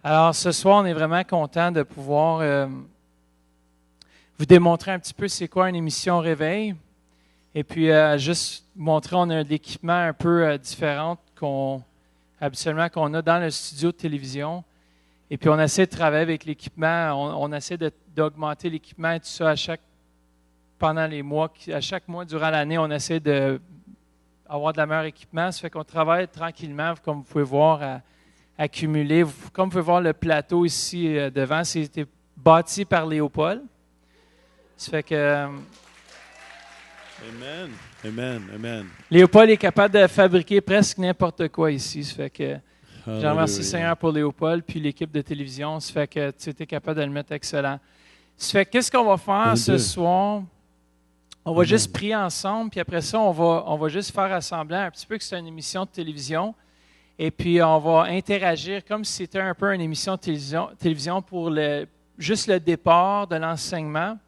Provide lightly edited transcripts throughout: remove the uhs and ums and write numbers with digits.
Alors, ce soir, on est vraiment content de pouvoir vous démontrer un petit peu c'est quoi une émission Réveil. Et puis, juste montrer, on a de l'équipement un peu différent habituellement qu'on a dans le studio de télévision. Et puis, on essaie de travailler avec l'équipement, on essaie d'augmenter l'équipement et tout ça pendant les mois. À chaque mois durant l'année, on essaie d'avoir de la meilleure équipement. Ça fait qu'on travaille tranquillement, comme vous pouvez voir, accumulé. Comme vous pouvez voir le plateau ici devant, c'était bâti par Léopold. Ça fait que... Amen, amen, amen. Léopold est capable de fabriquer presque n'importe quoi ici. Ça fait que je remercie Seigneur pour Léopold puis l'équipe de télévision. Ça fait que tu étais capable de le mettre excellent. Ça fait qu'est-ce qu'on va faire ce soir? On va juste prier ensemble, puis après ça, on va juste faire assembler un petit peu que c'est une émission de télévision. Et puis, on va interagir comme si c'était un peu une émission de télévision pour juste le départ de l'enseignement.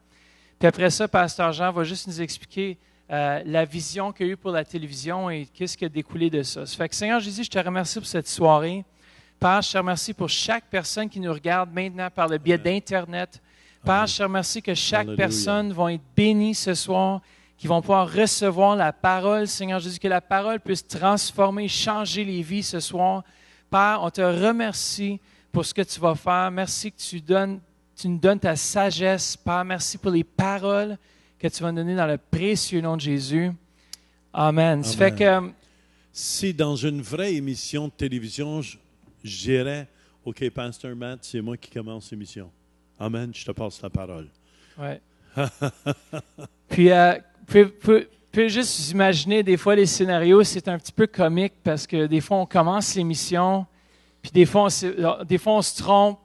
Puis après ça, Pasteur Jean va juste nous expliquer la vision qu'il y a eu pour la télévision et qu'est-ce qui a découlé de ça. Ça fait que Seigneur Jésus, je te remercie pour cette soirée. Père, je te remercie pour chaque personne qui nous regarde maintenant par le biais d'Internet. Père, je te remercie que chaque personne va être bénie ce soir, qui vont pouvoir recevoir la parole, Seigneur Jésus, que la parole puisse transformer, changer les vies ce soir. Père, on te remercie pour ce que tu vas faire. Merci que tu nous donnes ta sagesse. Père, merci pour les paroles que tu vas nous donner dans le précieux nom de Jésus. Amen. Ça fait que... Si dans une vraie émission de télévision, je dirais, OK, Pasteur Matt, c'est moi qui commence l'émission. Amen, je te passe la parole. Ouais. Puis, vous pouvez juste vous imaginer, des fois, les scénarios, c'est un petit peu comique parce que des fois, on commence l'émission, puis des fois, on se trompe,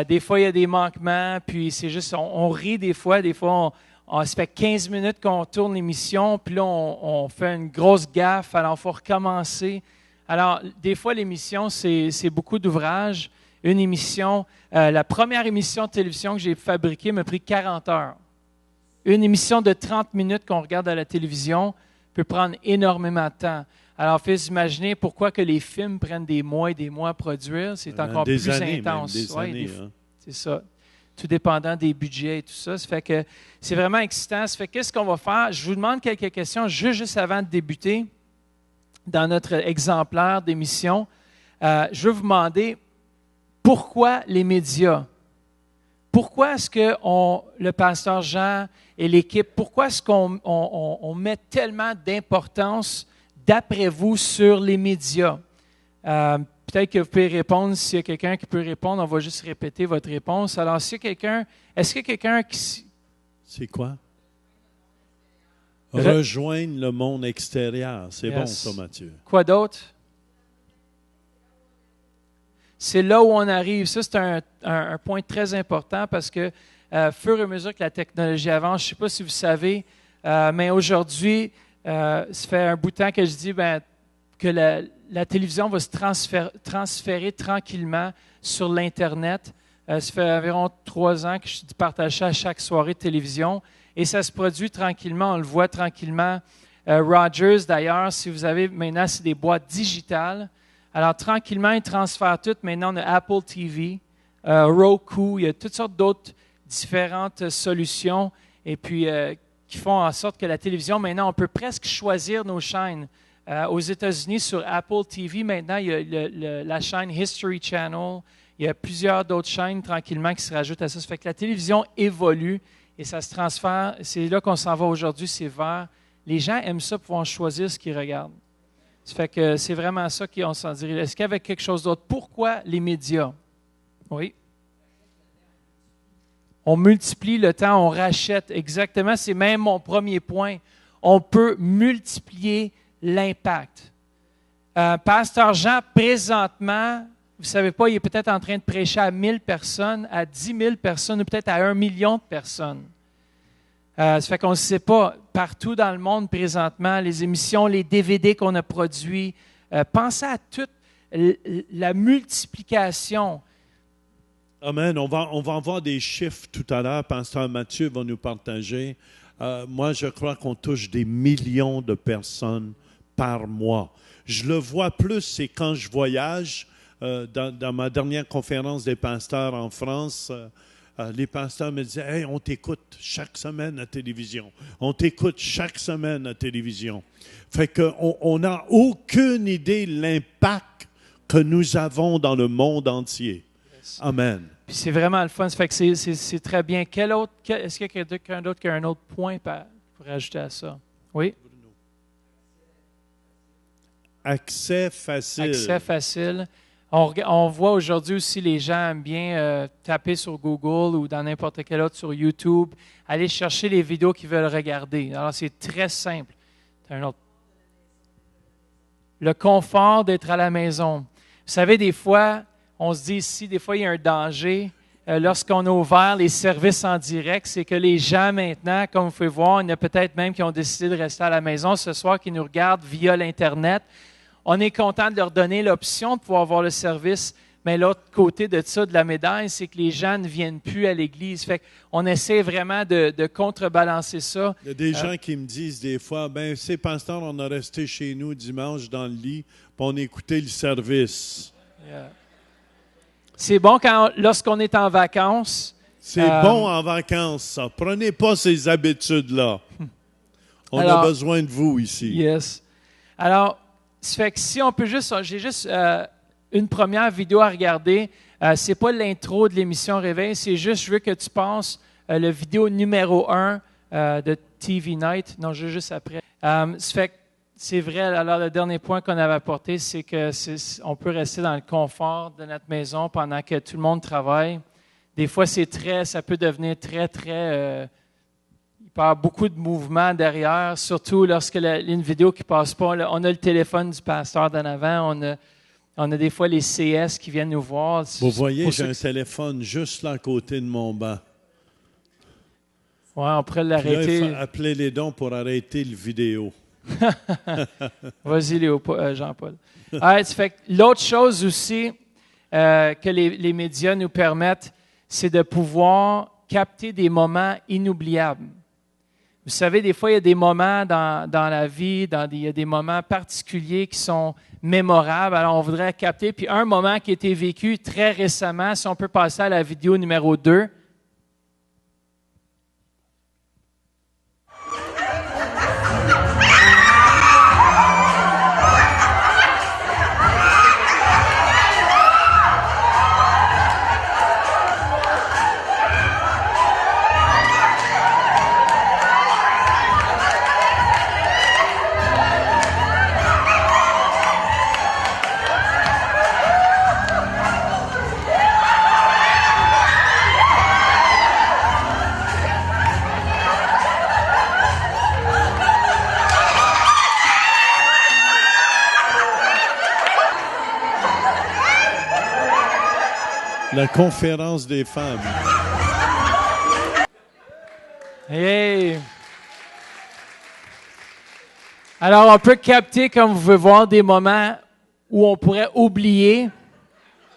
des fois, il y a des manquements, puis c'est juste, on rit des fois, ça fait 15 minutes qu'on tourne l'émission, puis là, on fait une grosse gaffe, alors il faut recommencer. Alors, des fois, l'émission, c'est beaucoup d'ouvrages. Une émission, la première émission de télévision que j'ai fabriquée m'a pris 40 heures. Une émission de 30 minutes qu'on regarde à la télévision peut prendre énormément de temps. Alors, faites imaginer pourquoi que les films prennent des mois et des mois à produire. C'est encore plus intense. C'est ça. Tout dépendant des budgets et tout ça. Ça fait que c'est vraiment excitant. Ça fait qu'est-ce qu'on va faire? Je vous demande quelques questions juste avant de débuter dans notre exemplaire d'émission. Je veux vous demander pourquoi les médias? Pourquoi est-ce que le pasteur Jean et l'équipe, pourquoi est-ce qu'on met tellement d'importance, d'après vous, sur les médias? Peut-être que vous pouvez répondre. S'il y a quelqu'un qui peut répondre, on va juste répéter votre réponse. Alors, est-ce qu'il y a quelqu'un qui... C'est quoi? Rejoindre le monde extérieur. C'est bon, ça, Mathieu. Quoi d'autre? C'est là où on arrive. Ça, c'est un point très important parce que, fur et à mesure que la technologie avance, je ne sais pas si vous savez, mais aujourd'hui, ça fait un bout de temps que je dis que la télévision va se transférer tranquillement sur l'Internet. Ça fait environ 3 ans que je partage ça à chaque soirée de télévision et ça se produit tranquillement, on le voit tranquillement. Rogers, d'ailleurs, si vous avez maintenant, c'est des boîtes digitales. Alors, tranquillement, ils transfèrent tout. Maintenant, on a Apple TV, Roku, il y a toutes sortes d'autres différentes solutions et puis qui font en sorte que la télévision, maintenant, on peut presque choisir nos chaînes. Aux États-Unis, sur Apple TV, maintenant, il y a la chaîne History Channel. Il y a plusieurs d'autres chaînes tranquillement qui se rajoutent à ça. Ça fait que la télévision évolue et ça se transfère. C'est là qu'on s'en va aujourd'hui, c'est vers. Les gens aiment ça, pouvoir choisir ce qu'ils regardent. Ça fait que c'est vraiment ça qu'on s'en dirait. Est-ce qu'il y avait quelque chose d'autre? Pourquoi les médias? Oui. On multiplie le temps, on rachète. Exactement, c'est même mon premier point. On peut multiplier l'impact. Pasteur Jean, présentement, vous ne savez pas, il est peut-être en train de prêcher à 1000 personnes, à 10 000 personnes ou peut-être à 1 million de personnes. Ça fait qu'on ne sait pas, partout dans le monde présentement, les émissions, les DVD qu'on a produits, pensez à toute la multiplication. Amen. On va avoir des chiffres tout à l'heure. Pasteur Mathieu va nous partager. Moi, je crois qu'on touche des millions de personnes par mois. Je le vois plus, c'est quand je voyage. dans ma dernière conférence des pasteurs en France, les pasteurs me disaient « Hey, on t'écoute chaque semaine à télévision. On t'écoute chaque semaine à télévision. » Fait qu'on n'a aucune idée de l'impact que nous avons dans le monde entier. Amen. Puis c'est vraiment le fun. Ça fait que c'est très bien. Est-ce qu'il y a quelqu'un d'autre qui a un autre point pour ajouter à ça? Oui? Accès facile. Accès facile. On voit aujourd'hui aussi les gens aiment bien taper sur Google ou dans n'importe quel autre sur YouTube, aller chercher les vidéos qu'ils veulent regarder. Alors, c'est très simple. Un autre. Le confort d'être à la maison. Vous savez, des fois, on se dit ici, des fois, il y a un danger. Lorsqu'on a ouvert les services en direct, c'est que les gens maintenant, comme vous pouvez voir, il y en a peut-être même qui ont décidé de rester à la maison ce soir, qui nous regardent via l'Internet. On est content de leur donner l'option de pouvoir voir le service, mais l'autre côté de ça, de la médaille, c'est que les gens ne viennent plus à l'Église. Fait qu'on essaie vraiment de contrebalancer ça. Il y a des gens qui me disent des fois, ben c'est pasteur, on a resté chez nous dimanche dans le lit, puis on écoutait le service. Yeah. C'est bon lorsqu'on est en vacances. C'est bon en vacances, ça. Prenez pas ces habitudes-là. On a besoin de vous ici. Yes. Alors, ça fait que si on peut j'ai juste une première vidéo à regarder. C'est pas l'intro de l'émission Réveil, c'est juste, je veux que tu passes le vidéo numéro 1 de TV Night. Non, juste après. Ça fait que c'est vrai, alors le dernier point qu'on avait apporté, c'est qu'on peut rester dans le confort de notre maison pendant que tout le monde travaille. Des fois, ça peut devenir très, très... il peut y avoir beaucoup de mouvements derrière, surtout lorsque une vidéo qui ne passe pas. On a le téléphone du pasteur d'en avant, on a des fois les CS qui viennent nous voir. Vous voyez, j'ai un téléphone juste là à côté de mon banc. Oui, on pourrait l'arrêter. Appelez les dons pour arrêter le vidéo. Vas-y, Jean-Paul. L'autre chose aussi que les médias nous permettent, c'est de pouvoir capter des moments inoubliables. Vous savez, des fois, il y a des moments dans la vie, il y a des moments particuliers qui sont mémorables. Alors, on voudrait capter. Puis un moment qui a été vécu très récemment, si on peut passer à la vidéo numéro 2. La conférence des femmes. Hey! Alors, on peut capter, comme vous pouvez voir, des moments où on pourrait oublier.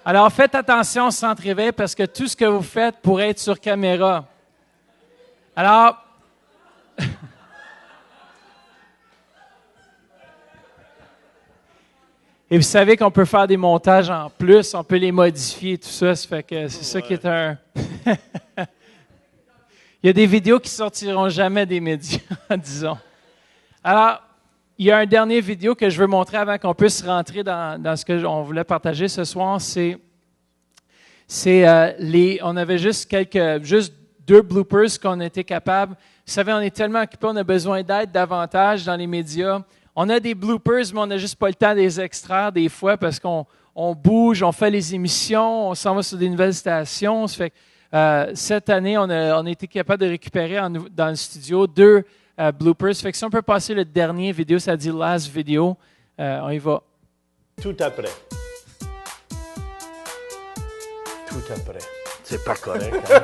Alors, faites attention au centre-réveil parce que tout ce que vous faites pourrait être sur caméra. Alors, et vous savez qu'on peut faire des montages en plus, on peut les modifier, tout ça. Ça fait que c'est ça qui est un... Il y a des vidéos qui sortiront jamais des médias, disons. Alors, il y a un dernier vidéo que je veux montrer avant qu'on puisse rentrer dans ce qu'on voulait partager ce soir. On avait juste 2 bloopers qu'on était capable. Vous savez, on est tellement occupés, on a besoin d'aide davantage dans les médias. On a des bloopers, mais on n'a juste pas le temps de les extraire des fois parce qu'on bouge, on fait les émissions, on s'en va sur des nouvelles stations. Ça fait que, cette année, on a été capable de récupérer dans le studio 2 bloopers. Ça fait que si on peut passer le dernier vidéo, ça dit « last video », on y va. Tout après. Tout après. C'est pas correct. Hein?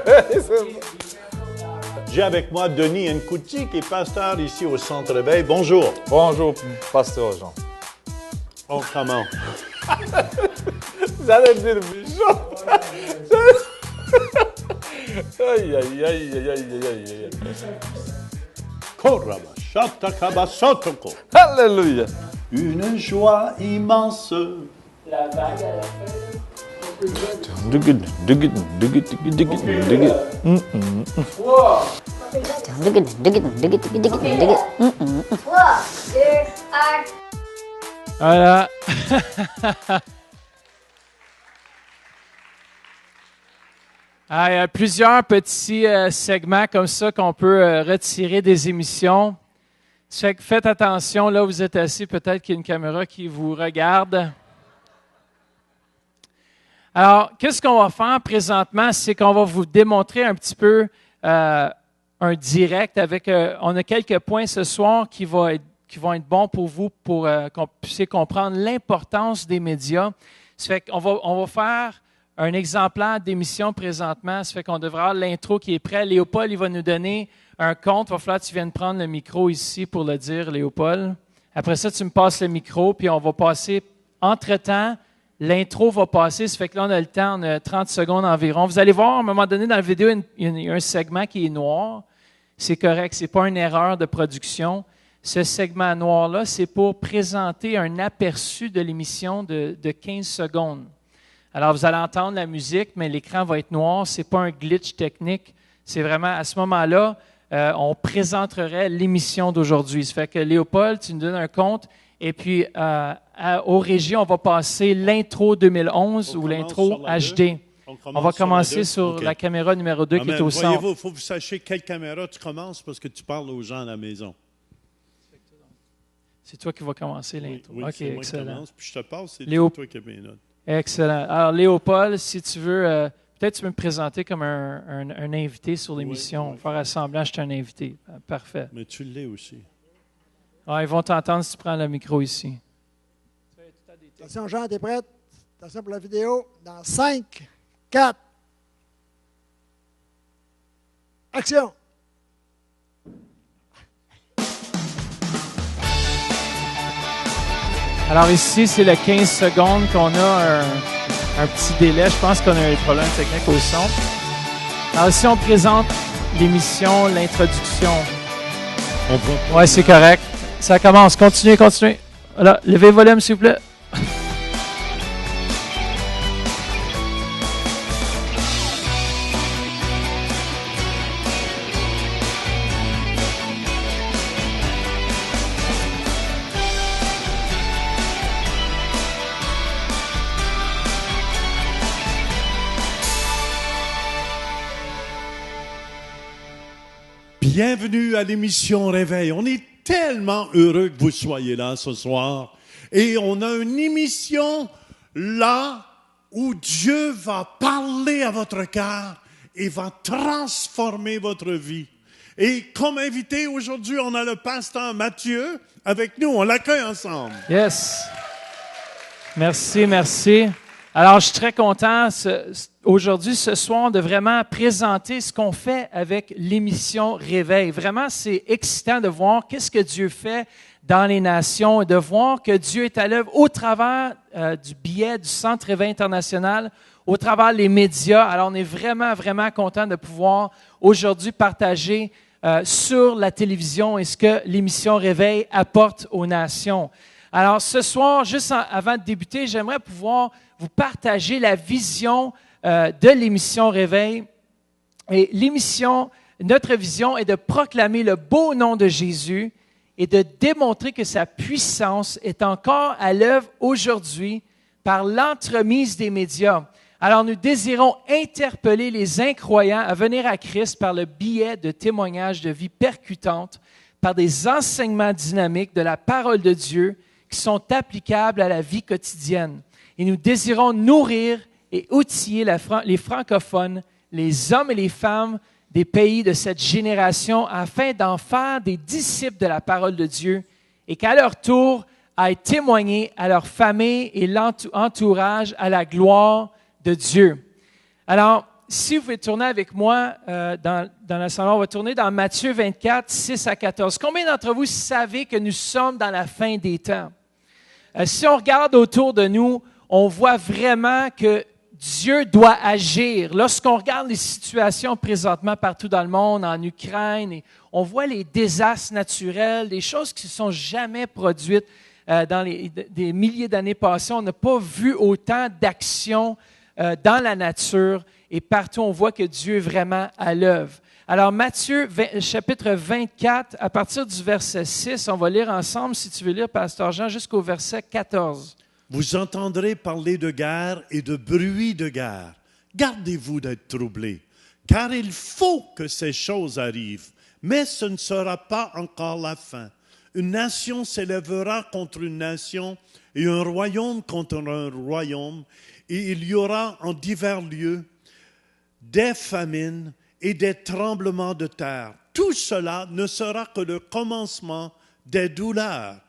J'ai avec moi Denis Nkouti, qui est pasteur ici au Centre Réveil. Bonjour. Bonjour, pasteur Jean. Oh, comment? Vous allez dire bichon. Aïe, aïe, aïe, aïe, aïe, aïe, aïe. Alléluia. Alléluia. Une joie immense la vague à la fin. Trois. 3, 2, 1. Voilà. Ah, il y a plusieurs petits segments comme ça qu'on peut retirer des émissions. Fait que faites attention, là où vous êtes assis, peut-être qu'il y a une caméra qui vous regarde. Alors, qu'est-ce qu'on va faire présentement? C'est qu'on va vous démontrer un petit peu un direct avec... on a quelques points ce soir qui vont être bons pour vous pour qu'on puisse comprendre l'importance des médias. Ça fait qu'on va faire un exemplaire d'émission présentement. Ça fait qu'on devra avoir l'intro qui est prêt. Léopold, il va nous donner un compte. Il va falloir que tu viennes prendre le micro ici pour le dire, Léopold. Après ça, tu me passes le micro, puis on va passer entre-temps. L'intro va passer, ça fait que là, on a le temps, on a 30 secondes environ. Vous allez voir, à un moment donné, dans la vidéo, il y a un segment qui est noir. C'est correct, ce n'est pas une erreur de production. Ce segment noir-là, c'est pour présenter un aperçu de l'émission de 15 secondes. Alors, vous allez entendre la musique, mais l'écran va être noir. Ce n'est pas un glitch technique. C'est vraiment, à ce moment-là, on présenterait l'émission d'aujourd'hui. Ça fait que, Léopold, tu nous donnes un compte. Et puis, aux régies, on va passer l'intro 2011 ou l'intro HD. On va commencer sur la caméra numéro 2 qui est au centre. Voyez-vous, il faut que vous sachiez quelle caméra tu commences parce que tu parles aux gens à la maison. C'est toi qui vas commencer l'intro. Oui, OK, c'est moi excellent. qui commence, puis je te passe, c'est toi qui as mes notes. Excellent. Alors, Léopold, si tu veux, peut-être tu peux me présenter comme un invité sur l'émission. Oui. Faire semblant que je suis un invité. Parfait. Mais tu l'es aussi. Ah, ils vont t'entendre si tu prends le micro ici. Attention, Jean, t'es prête? Attention pour la vidéo. Dans 5, 4, action! Alors ici, c'est le 15 secondes qu'on a un petit délai. Je pense qu'on a un problème technique au son. Alors ici, on présente l'émission, l'introduction. Oui, c'est correct. Ça commence. Continuez. Voilà, levez le volume, s'il vous plaît. Bienvenue à l'émission Réveil. On est tellement heureux que vous soyez là ce soir. Et on a une émission là où Dieu va parler à votre cœur et va transformer votre vie. Et comme invité aujourd'hui, on a le pasteur Mathieu avec nous. On l'accueille ensemble. Yes. Merci. Alors, je suis très content aujourd'hui, ce soir, de vraiment présenter ce qu'on fait avec l'émission Réveil. Vraiment, c'est excitant de voir qu'est-ce que Dieu fait dans les nations et de voir que Dieu est à l'œuvre au travers du biais du Centre Réveil International, au travers des médias. Alors, on est vraiment content de pouvoir aujourd'hui partager sur la télévision et ce que l'émission Réveil apporte aux nations. Alors, ce soir, juste avant de débuter, j'aimerais pouvoir vous partager la vision de l'émission Réveil. Et notre vision est de proclamer le beau nom de Jésus et de démontrer que sa puissance est encore à l'œuvre aujourd'hui par l'entremise des médias. Alors, nous désirons interpeller les incroyants à venir à Christ par le biais de témoignages de vie percutantes, par des enseignements dynamiques de la parole de Dieu qui sont applicables à la vie quotidienne. Et nous désirons nourrir et outiller les francophones, les hommes et les femmes des pays de cette génération afin d'en faire des disciples de la parole de Dieu et qu'à leur tour aillent témoigner à leur famille et l'entourage à la gloire de Dieu. Alors, si vous pouvez tourner avec moi dans le salon, on va tourner dans Matthieu 24, 6 à 14. Combien d'entre vous savez que nous sommes dans la fin des temps? Si on regarde autour de nous, on voit vraiment que Dieu doit agir. Lorsqu'on regarde les situations présentement partout dans le monde, en Ukraine, et on voit les désastres naturels, des choses qui ne se sont jamais produites dans des milliers d'années passées, on n'a pas vu autant d'actions dans la nature et partout on voit que Dieu est vraiment à l'œuvre. Alors Matthieu chapitre 24, à partir du verset 6, on va lire ensemble, si tu veux lire, Pasteur Jean, jusqu'au verset 14. Vous entendrez parler de guerre et de bruit de guerre. Gardez-vous d'être troublés, car il faut que ces choses arrivent, mais ce ne sera pas encore la fin. Une nation s'élèvera contre une nation et un royaume contre un royaume, et il y aura en divers lieux des famines et des tremblements de terre. Tout cela ne sera que le commencement des douleurs.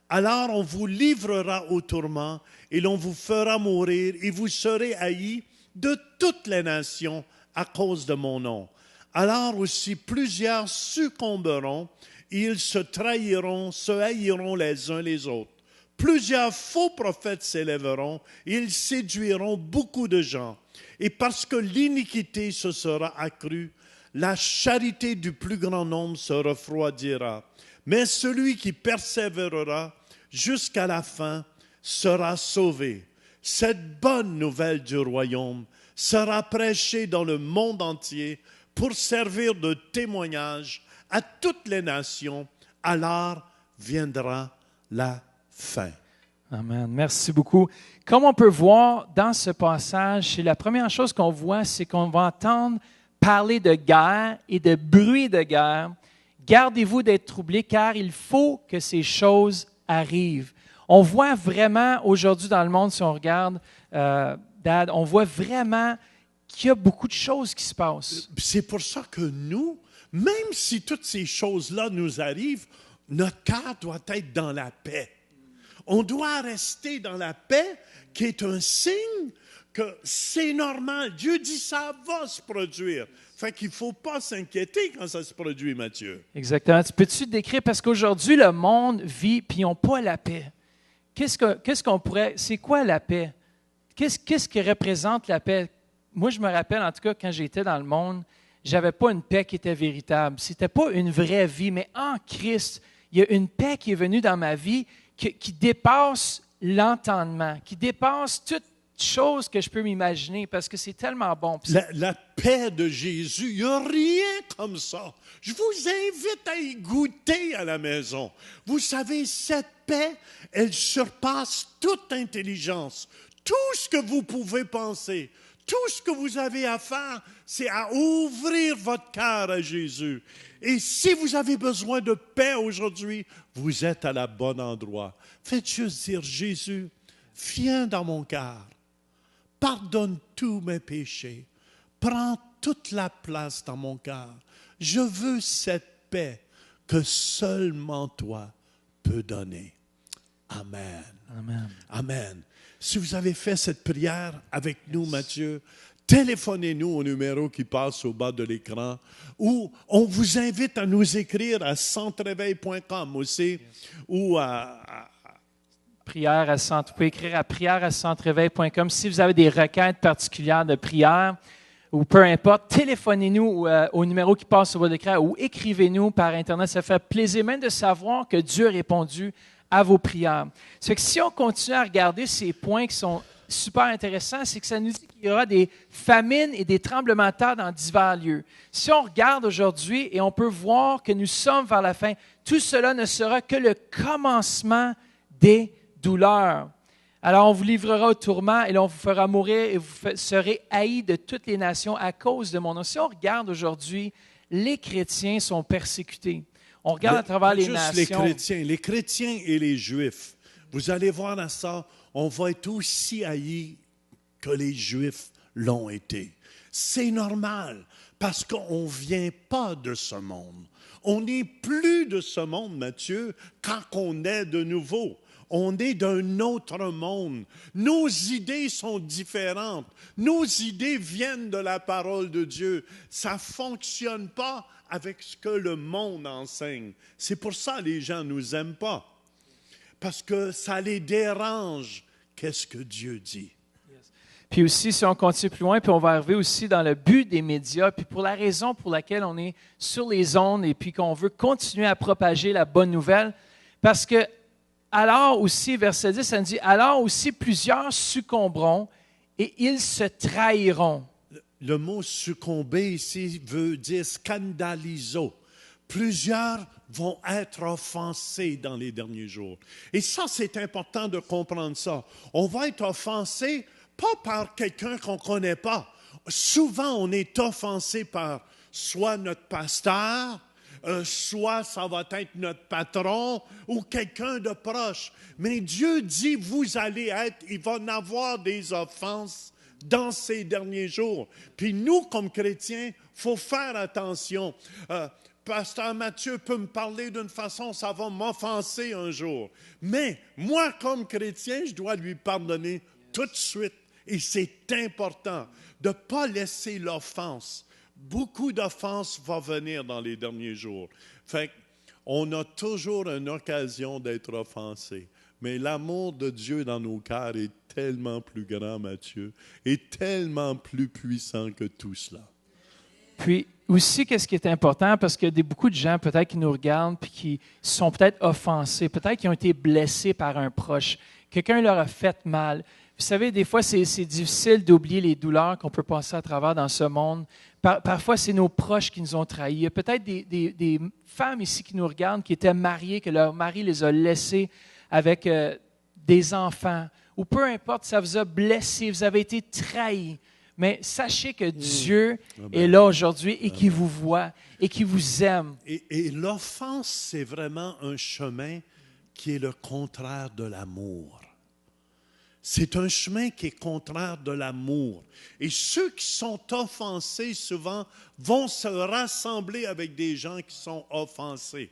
Alors on vous livrera au tourment et l'on vous fera mourir et vous serez haïs de toutes les nations à cause de mon nom. Alors aussi plusieurs succomberont et ils se trahiront, se haïront les uns les autres. Plusieurs faux prophètes s'élèveront et ils séduiront beaucoup de gens. Et parce que l'iniquité se sera accrue, la charité du plus grand nombre se refroidira. Mais celui qui persévérera jusqu'à la fin sera sauvé. Cette bonne nouvelle du royaume sera prêchée dans le monde entier pour servir de témoignage à toutes les nations. Alors viendra la fin. Amen. Merci beaucoup. Comme on peut voir dans ce passage, c'est la première chose qu'on voit, c'est qu'on va entendre parler de guerre et de bruit de guerre. Gardez-vous d'être troublés, car il faut que ces choses arrivent. On voit vraiment aujourd'hui dans le monde, si on regarde, Dad, on voit vraiment qu'il y a beaucoup de choses qui se passent. C'est pour ça que nous, même si toutes ces choses-là nous arrivent, notre cœur doit être dans la paix. On doit rester dans la paix, qui est un signe que c'est normal. Dieu dit ça va se produire. Fait qu'il ne faut pas s'inquiéter quand ça se produit, Mathieu. Exactement. Peux-tu décrire, parce qu'aujourd'hui, le monde vit, puis ils n'ont pas la paix. C'est quoi la paix? Qu'est-ce qui représente la paix? Moi, je me rappelle, en tout cas, quand j'étais dans le monde, je n'avais pas une paix qui était véritable. Ce n'était pas une vraie vie, mais en Christ, il y a une paix qui est venue dans ma vie qui dépasse l'entendement, qui dépasse toute chose que je peux m'imaginer, parce que c'est tellement bon. La paix de Jésus, il n'y a rien comme ça. Je vous invite à y goûter à la maison. Vous savez, cette paix, elle surpasse toute intelligence. Tout ce que vous pouvez penser, tout ce que vous avez à faire, c'est à ouvrir votre cœur à Jésus. Et si vous avez besoin de paix aujourd'hui, vous êtes à la bonne endroit. Faites juste dire, Jésus, viens dans mon cœur. Pardonne tous mes péchés. Prends toute la place dans mon cœur. Je veux cette paix que seulement toi peux donner. Amen. Amen. Amen. Si vous avez fait cette prière avec nous, Mathieu, téléphonez-nous au numéro qui passe au bas de l'écran, ou on vous invite à nous écrire à centreveil.com aussi, ou vous pouvez écrire à prière@centreveil.com. Si vous avez des requêtes particulières de prière, ou peu importe, téléphonez-nous au numéro qui passe au bas de l'écran ou écrivez-nous par Internet. Ça fait plaisir même de savoir que Dieu a répondu à vos prières. Ça fait que si on continue à regarder ces points qui sont super intéressants, c'est que ça nous dit qu'il y aura des famines et des tremblements de terre dans divers lieux. Si on regarde aujourd'hui et on peut voir que nous sommes vers la fin, tout cela ne sera que le commencement des douleurs. Alors on vous livrera au tourment et l'on vous fera mourir et vous serez haïs de toutes les nations à cause de mon nom. Si on regarde aujourd'hui, les chrétiens sont persécutés. On regarde à travers les nations. Les chrétiens et les Juifs. Vous allez voir dans ça, on va être aussi haïs que les Juifs l'ont été. C'est normal, parce qu'on ne vient pas de ce monde. On n'est plus de ce monde, Matthieu, quand on est de nouveau. On est d'un autre monde. Nos idées sont différentes. Nos idées viennent de la parole de Dieu. Ça ne fonctionne pas avec ce que le monde enseigne. C'est pour ça que les gens ne nous aiment pas. Parce que ça les dérange. Qu'est-ce que Dieu dit? Puis aussi, si on continue plus loin, puis on va arriver aussi dans le but des médias, puis pour la raison pour laquelle on est sur les ondes et puis qu'on veut continuer à propager la bonne nouvelle, parce que alors aussi, verset 10, ça nous dit, alors aussi plusieurs succomberont et ils se trahiront. Le mot succomber ici veut dire scandaliso. Plusieurs vont être offensés dans les derniers jours. Et ça, c'est important de comprendre ça. On va être offensé, pas par quelqu'un qu'on ne connaît pas. Souvent, on est offensé par soit notre pasteur, soit ça va être notre patron ou quelqu'un de proche. Mais Dieu dit, il va en avoir des offenses dans ces derniers jours. Puis nous, comme chrétiens, il faut faire attention. Pasteur Mathieu peut me parler d'une façon, ça va m'offenser un jour. Mais moi, comme chrétien, je dois lui pardonner tout de suite. Et c'est important de ne pas laisser l'offense. Beaucoup d'offenses vont venir dans les derniers jours. Fait qu'on a toujours une occasion d'être offensé. Mais l'amour de Dieu dans nos cœurs est tellement plus grand, Mathieu, et tellement plus puissant que tout cela. Puis aussi, qu'est-ce qui est important, parce qu'il y a beaucoup de gens peut-être qui nous regardent puis qui sont peut-être offensés, peut-être qui ont été blessés par un proche. Quelqu'un leur a fait mal. Vous savez, des fois, c'est difficile d'oublier les douleurs qu'on peut passer à travers dans ce monde. Parfois, c'est nos proches qui nous ont trahis. Il y a peut-être des femmes ici qui nous regardent, qui étaient mariées, que leur mari les a laissées avec des enfants, ou peu importe, ça vous a blessé, vous avez été trahis. Mais sachez que Dieu est là aujourd'hui et qu'il vous voit et qu'il vous aime. Et l'offense, c'est vraiment un chemin qui est le contraire de l'amour. C'est un chemin qui est contraire de l'amour. Et ceux qui sont offensés, souvent, vont se rassembler avec des gens qui sont offensés.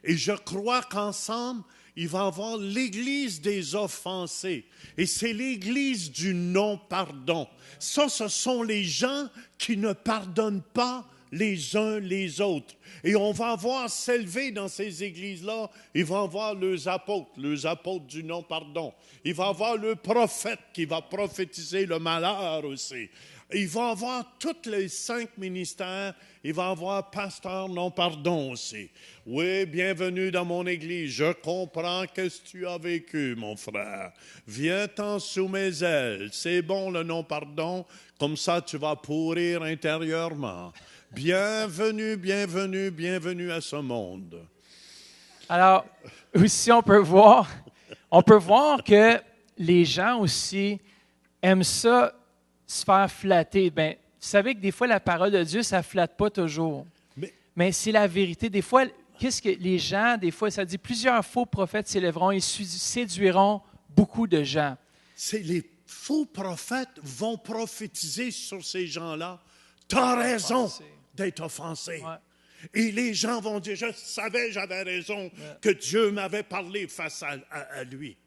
Et je crois qu'ensemble, il va y avoir l'Église des offensés. Et c'est l'Église du non-pardon. Ça, ce sont les gens qui ne pardonnent pas les uns les autres. Et on va voir s'élever dans ces églises-là, il va y avoir les apôtres du non-pardon. Il va y avoir le prophète qui va prophétiser le malheur aussi. Il va y avoir tous les 5 ministères. Il va y avoir pasteur non-pardon aussi. Oui, bienvenue dans mon église. Je comprends ce que tu as vécu, mon frère. Viens-t'en sous mes ailes. C'est bon le non-pardon. Comme ça, tu vas pourrir intérieurement. Bienvenue, bienvenue, bienvenue à ce monde. Alors, aussi, on peut voir que les gens aussi aiment ça, se faire flatter. Bien, vous savez que des fois, la parole de Dieu, ça ne flatte pas toujours. Mais c'est la vérité. Des fois, qu'est-ce que les gens, des fois, ça dit plusieurs faux prophètes s'élèveront et séduiront beaucoup de gens. Les faux prophètes vont prophétiser sur ces gens-là. Tu as raison d'être offensé. Ouais. Et les gens vont dire, je savais, j'avais raison, que Dieu m'avait parlé face à lui.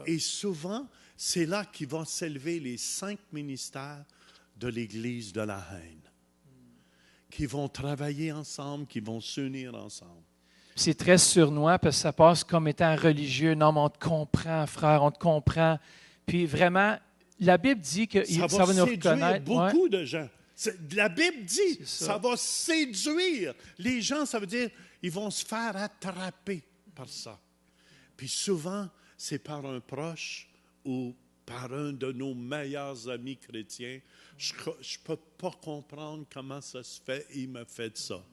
Et souvent, c'est là qu'ils vont s'élever les 5 ministères de l'Église de la haine, qui vont travailler ensemble, qui vont s'unir ensemble. C'est très surnois parce que ça passe comme étant religieux. Non, mais on te comprend, frère, on te comprend. Puis vraiment, la Bible dit que ça va nous reconnaître. Beaucoup de gens. La Bible dit, ça va séduire. Les gens, ça veut dire, ils vont se faire attraper par ça. Puis souvent, c'est par un proche ou par un de nos meilleurs amis chrétiens. Je ne peux pas comprendre comment ça se fait, il m'a fait ça.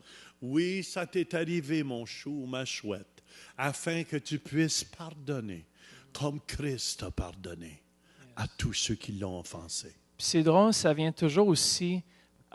Oui, ça t'est arrivé, mon chou ou ma chouette, afin que tu puisses pardonner, comme Christ t'a pardonné à tous ceux qui l'ont offensé. Puis c'est drôle, ça vient toujours aussi,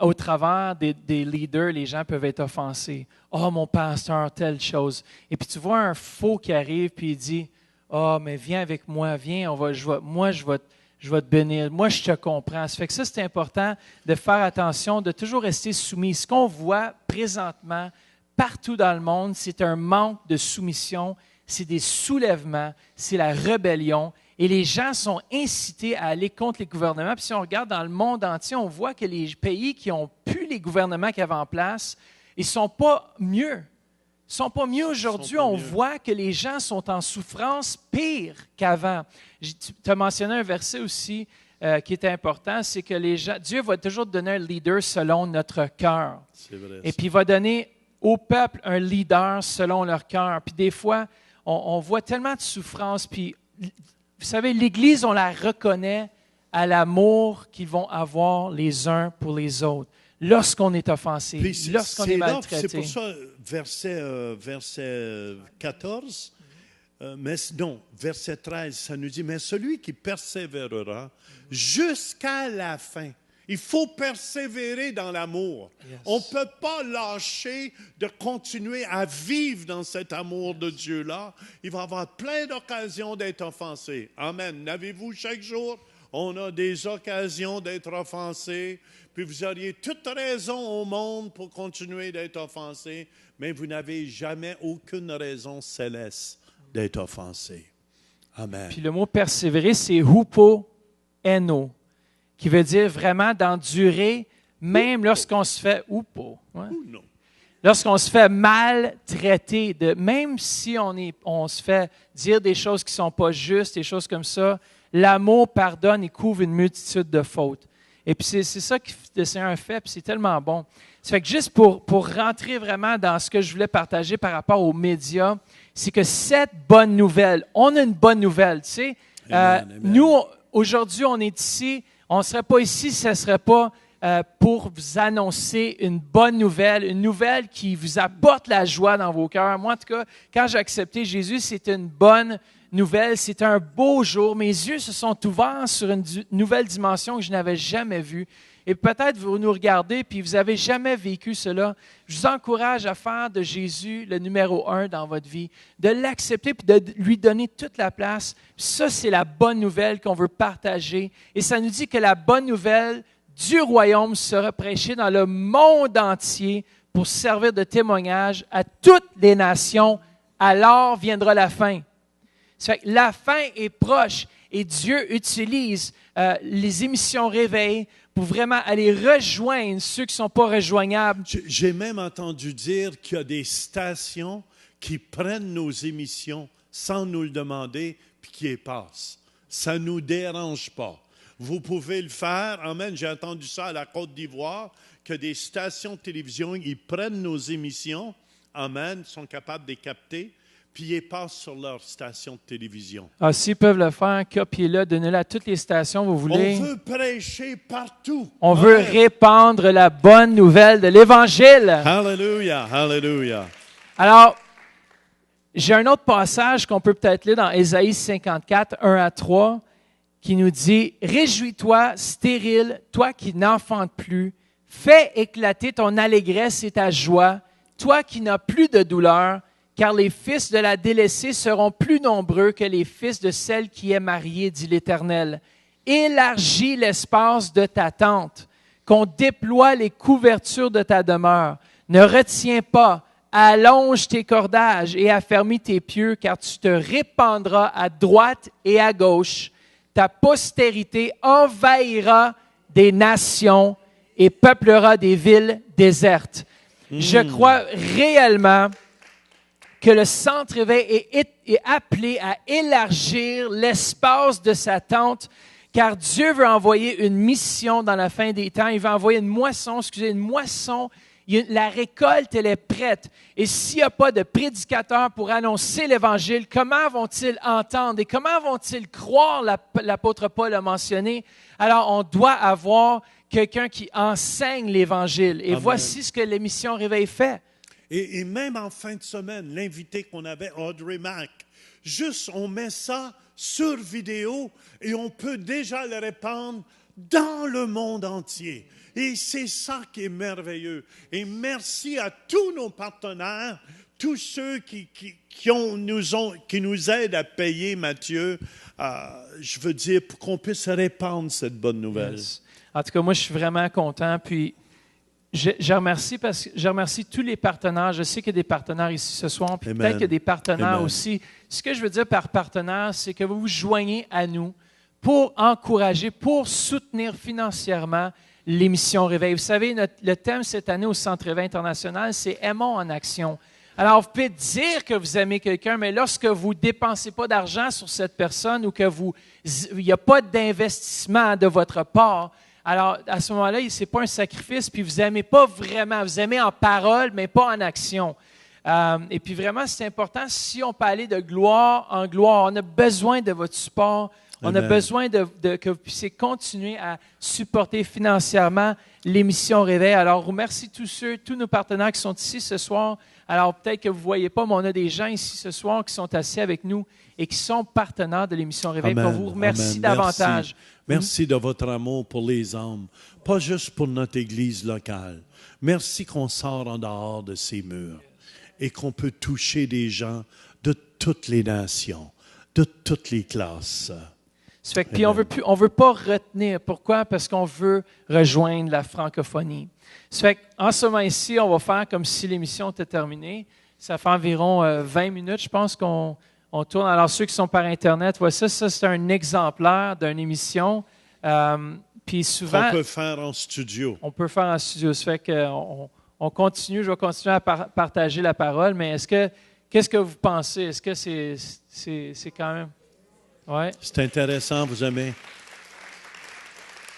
au travers des leaders, les gens peuvent être offensés. « Oh, mon pasteur, telle chose. » Et puis tu vois un faux qui arrive, puis il dit, « Oh, mais viens avec moi, viens, je vais te bénir. Moi, je te comprends. » Ça fait que ça, c'est important de faire attention, de toujours rester soumis. Ce qu'on voit présentement, partout dans le monde, c'est un manque de soumission, c'est des soulèvements, c'est la rébellion. Et les gens sont incités à aller contre les gouvernements. Puis si on regarde dans le monde entier, on voit que les pays qui ont pu les gouvernements qu'ils avaient en place, ils ne sont pas mieux. Ils ne sont pas mieux aujourd'hui. On voit que les gens sont en souffrance pire qu'avant. Tu as mentionné un verset aussi qui est important, c'est que les gens, Dieu va toujours donner un leader selon notre cœur. C'est vrai. Et puis il va donner au peuple un leader selon leur cœur. Puis des fois, on voit tellement de souffrance. Puis, vous savez, l'Église, on la reconnaît à l'amour qu'ils vont avoir les uns pour les autres. Lorsqu'on est offensé, Puis lorsqu'on est maltraité. C'est pour ça, verset 14, verset 13, ça nous dit, mais celui qui persévérera jusqu'à la fin. Il faut persévérer dans l'amour. Yes. On ne peut pas lâcher de continuer à vivre dans cet amour de Dieu-là. Il va y avoir plein d'occasions d'être offensé. Amen. N'avez-vous chaque jour? On a des occasions d'être offensés. Puis vous auriez toute raison au monde pour continuer d'être offensé, mais vous n'avez jamais aucune raison céleste d'être offensé. Amen. Puis le mot persévérer, c'est hupo eno, qui veut dire vraiment d'endurer, même lorsqu'on se fait hupo. Ouais. Non. Lorsqu'on se fait maltraiter, même si on se fait dire des choses qui ne sont pas justes, des choses comme ça, l'amour pardonne et couvre une multitude de fautes. Et puis c'est ça que le Seigneur fait, puis c'est tellement bon. Ça fait que juste pour rentrer vraiment dans ce que je voulais partager par rapport aux médias, c'est que cette bonne nouvelle, on a une bonne nouvelle, tu sais. Amen. Nous, aujourd'hui, on est ici, on ne serait pas ici si ce ne serait pas pour vous annoncer une bonne nouvelle, une nouvelle qui vous apporte la joie dans vos cœurs. Moi, en tout cas, quand j'ai accepté Jésus, c'était une bonne nouvelle, c'était un beau jour. Mes yeux se sont ouverts sur une nouvelle dimension que je n'avais jamais vue. Et peut-être vous nous regardez puis vous n'avez jamais vécu cela. Je vous encourage à faire de Jésus le numéro 1 dans votre vie, de l'accepter puis de lui donner toute la place. Ça, c'est la bonne nouvelle qu'on veut partager. Et ça nous dit que la bonne nouvelle du royaume sera prêchée dans le monde entier pour servir de témoignage à toutes les nations. Alors viendra la fin. Ça fait que la fin est proche et Dieu utilise les émissions Réveil pour vraiment aller rejoindre ceux qui ne sont pas rejoignables. J'ai même entendu dire qu'il y a des stations qui prennent nos émissions sans nous le demander puis qui les passent. Ça ne nous dérange pas. Vous pouvez le faire. Amen. J'ai entendu ça à la Côte d'Ivoire, que des stations de télévision, ils prennent nos émissions, amen, sont capables de les capter, puis ils passent sur leur station de télévision. Ah, s'ils peuvent le faire, copiez-le, donnez-le à toutes les stations vous voulez. On veut prêcher partout. On Amen. veut répandre la bonne nouvelle de l'Évangile. Hallelujah, hallelujah. Alors, j'ai un autre passage qu'on peut peut-être lire dans Ésaïe 54, 1 à 3, qui nous dit « Réjouis-toi, stérile, toi qui n'enfantes plus, fais éclater ton allégresse et ta joie, toi qui n'as plus de douleur, car les fils de la délaissée seront plus nombreux que les fils de celle qui est mariée, dit l'Éternel. Élargis l'espace de ta tente, qu'on déploie les couvertures de ta demeure. Ne retiens pas, allonge tes cordages et affermis tes pieux, car tu te répandras à droite et à gauche. Ta postérité envahira des nations et peuplera des villes désertes. » Je crois réellement que le Centre Réveil est appelé à élargir l'espace de sa tente, car Dieu veut envoyer une mission dans la fin des temps. Il va envoyer une moisson. La récolte, elle est prête. Et s'il n'y a pas de prédicateurs pour annoncer l'Évangile, comment vont-ils entendre et comment vont-ils croire, l'apôtre Paul a mentionné? Alors, on doit avoir quelqu'un qui enseigne l'Évangile. Et Amen. Voici ce que l'émission Réveil fait. Et même en fin de semaine, l'invité qu'on avait, Audrey Mack, juste on met ça sur vidéo et on peut déjà le répandre dans le monde entier. Et c'est ça qui est merveilleux. Et merci à tous nos partenaires, tous ceux qui nous aident à payer, Mathieu, je veux dire, pour qu'on puisse répandre cette bonne nouvelle. Yes. En tout cas, moi, je suis vraiment content. Puis, je remercie tous les partenaires. Je sais qu'il y a des partenaires ici ce soir, puis peut-être qu'il y a des partenaires Amen. aussi. Ce que je veux dire par partenaire, c'est que vous vous joignez à nous pour encourager, pour soutenir financièrement l'émission Réveil. Vous savez, le thème cette année au Centre Réveil international, c'est « Aimons en action ». Alors, vous pouvez dire que vous aimez quelqu'un, mais lorsque vous ne dépensez pas d'argent sur cette personne ou qu'il n'y a pas d'investissement de votre part, alors à ce moment-là, ce n'est pas un sacrifice, puis vous n'aimez pas vraiment. Vous aimez en parole, mais pas en action. Et puis vraiment, c'est important, si on peut aller de gloire en gloire, on a besoin de votre support. On a Amen. besoin que vous puissiez continuer à supporter financièrement l'émission Réveil. Alors, remercie tous nos partenaires qui sont ici ce soir. Alors, peut-être que vous ne voyez pas, mais on a des gens ici ce soir qui sont assis avec nous et qui sont partenaires de l'émission Réveil. Amen. On vous remercie Amen. davantage. Merci de votre amour pour les âmes, pas juste pour notre Église locale. Merci qu'on sort en dehors de ces murs et qu'on peut toucher des gens de toutes les nations, de toutes les classes. Ça fait que, puis on veut pas retenir. Pourquoi? Parce qu'on veut rejoindre la francophonie. Ça fait qu'en ce moment ici, on va faire comme si l'émission était terminée. Ça fait environ 20 minutes, je pense, qu'on tourne. Alors, ceux qui sont par Internet, voici ça, c'est un exemplaire d'une émission. Puis souvent... On peut faire en studio. On peut faire en studio. Ça fait qu'on continue, je vais continuer à partager la parole, mais qu'est-ce que vous pensez? Est-ce que c'est quand même... Ouais. C'est intéressant, vous aimez?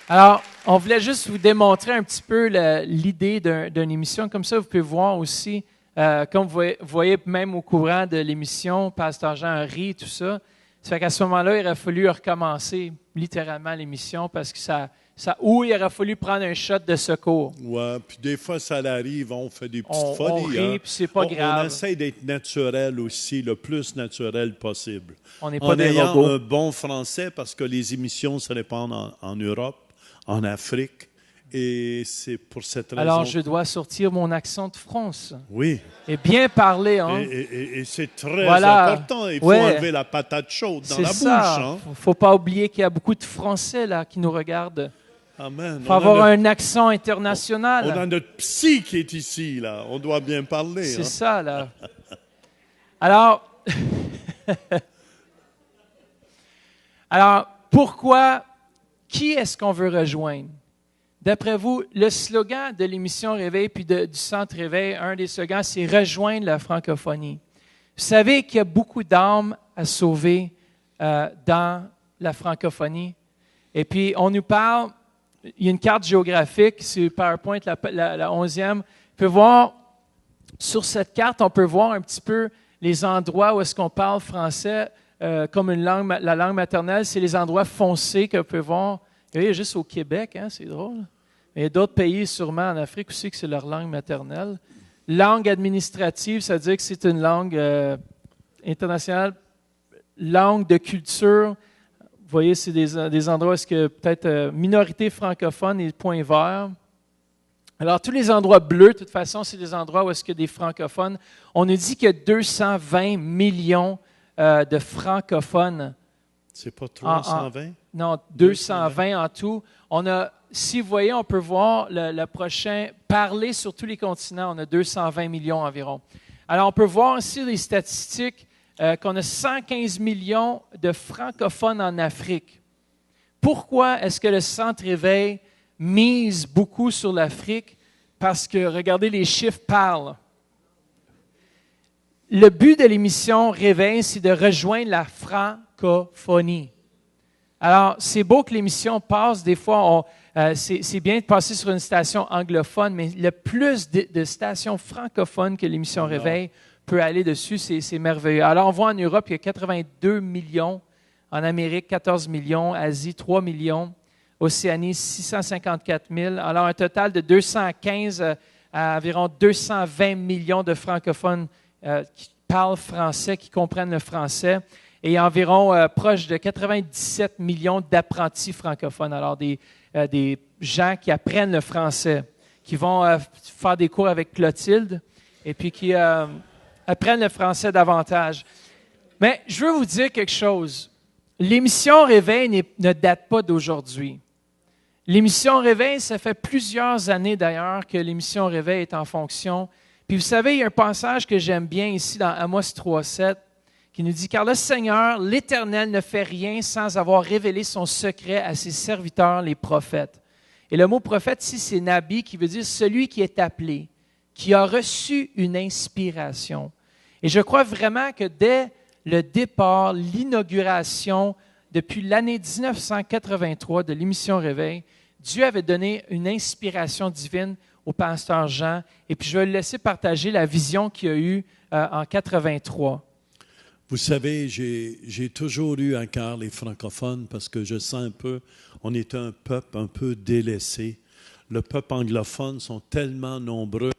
Alors, on voulait juste vous démontrer un petit peu l'idée d'une émission. Comme ça, vous pouvez voir aussi, comme vous voyez même au courant de l'émission, Pasteur Jean rit, tout ça. Ça fait qu'à ce moment-là, il aurait fallu recommencer littéralement l'émission parce que ou il aurait fallu prendre un shot de secours. Oui, puis des fois, ça arrive, on fait des petites On folies. rit, puis c'est pas grave. On essaie d'être naturel aussi, le plus naturel possible. On n'est pas En des ayant robots. un bon français, parce que les émissions se répandent en Europe, en Afrique, et c'est pour cette raison... Alors, je dois sortir mon accent de France. Oui, Et bien parler, hein? et c'est très Voilà. important. Il faut Ouais. enlever la patate chaude dans C'est la ça. bouche. Hein? Faut pas oublier qu'il y a beaucoup de Français là qui nous regardent. Amen. Il faut avoir un accent international. On a notre psy qui est ici, là. On doit bien parler. C'est hein. ça, là. Alors, pourquoi, qui est-ce qu'on veut rejoindre? D'après vous, le slogan de l'émission Réveil puis du Centre Réveil, un des slogans, c'est « Rejoindre la francophonie ». Vous savez qu'il y a beaucoup d'âmes à sauver dans la francophonie. Et puis, on nous parle, il y a une carte géographique, c'est PowerPoint, la 11e. Vous pouvez voir, sur cette carte, on peut voir un petit peu les endroits où est-ce qu'on parle français comme la langue maternelle. C'est les endroits foncés que vous pouvez voir. Il y a juste au Québec, hein, c'est drôle. Il y a d'autres pays, sûrement en Afrique aussi, que c'est leur langue maternelle. Langue administrative, ça veut dire que c'est une langue internationale. Langue de culture, vous voyez, c'est des endroits où est-ce que peut-être minorité francophone et point vert. Alors, tous les endroits bleus, de toute façon, c'est des endroits où est-ce qu'il y a des francophones. On nous dit qu'il y a 220 millions de francophones. C'est pas 320? Non, 220 en tout. Si vous voyez, on peut voir le prochain, parler sur tous les continents, on a 220 millions environ. Alors, on peut voir ici les statistiques qu'on a 115 millions de francophones en Afrique. Pourquoi est-ce que le Centre Réveil mise beaucoup sur l'Afrique? Parce que, regardez, les chiffres parlent. Le but de l'émission Réveil, c'est de rejoindre la francophonie. Alors, c'est beau que l'émission passe. Des fois, c'est bien de passer sur une station anglophone, mais le plus de stations francophones que l'émission Réveil peut aller dessus, c'est merveilleux. Alors, on voit en Europe, il y a 82 millions. En Amérique, 14 millions. Asie, 3 millions. Océanie, 654 000. Alors, un total de 215 à environ 220 millions de francophones qui parlent français, qui comprennent le français. Et environ proche de 97 millions d'apprentis francophones. Alors, des gens qui apprennent le français, qui vont faire des cours avec Clotilde et puis qui apprennent le français davantage. Mais je veux vous dire quelque chose. L'émission Réveil ne date pas d'aujourd'hui. L'émission Réveil, ça fait plusieurs années d'ailleurs que l'émission Réveil est en fonction. Puis vous savez, il y a un passage que j'aime bien ici dans Amos 3,7 qui nous dit « Car le Seigneur, l'Éternel, ne fait rien sans avoir révélé son secret à ses serviteurs, les prophètes. » Et le mot prophète ici, c'est Nabi, qui veut dire celui qui est appelé, qui a reçu une inspiration. Et je crois vraiment que dès le départ, l'inauguration, depuis l'année 1983 de l'émission Réveil, Dieu avait donné une inspiration divine au pasteur Jean. Et puis, je vais le laisser partager la vision qu'il a eue en 83. Vous savez, j'ai toujours eu à cœur les francophones parce que je sens un peu, on est un peuple un peu délaissé. Le peuple anglophone sont tellement nombreux,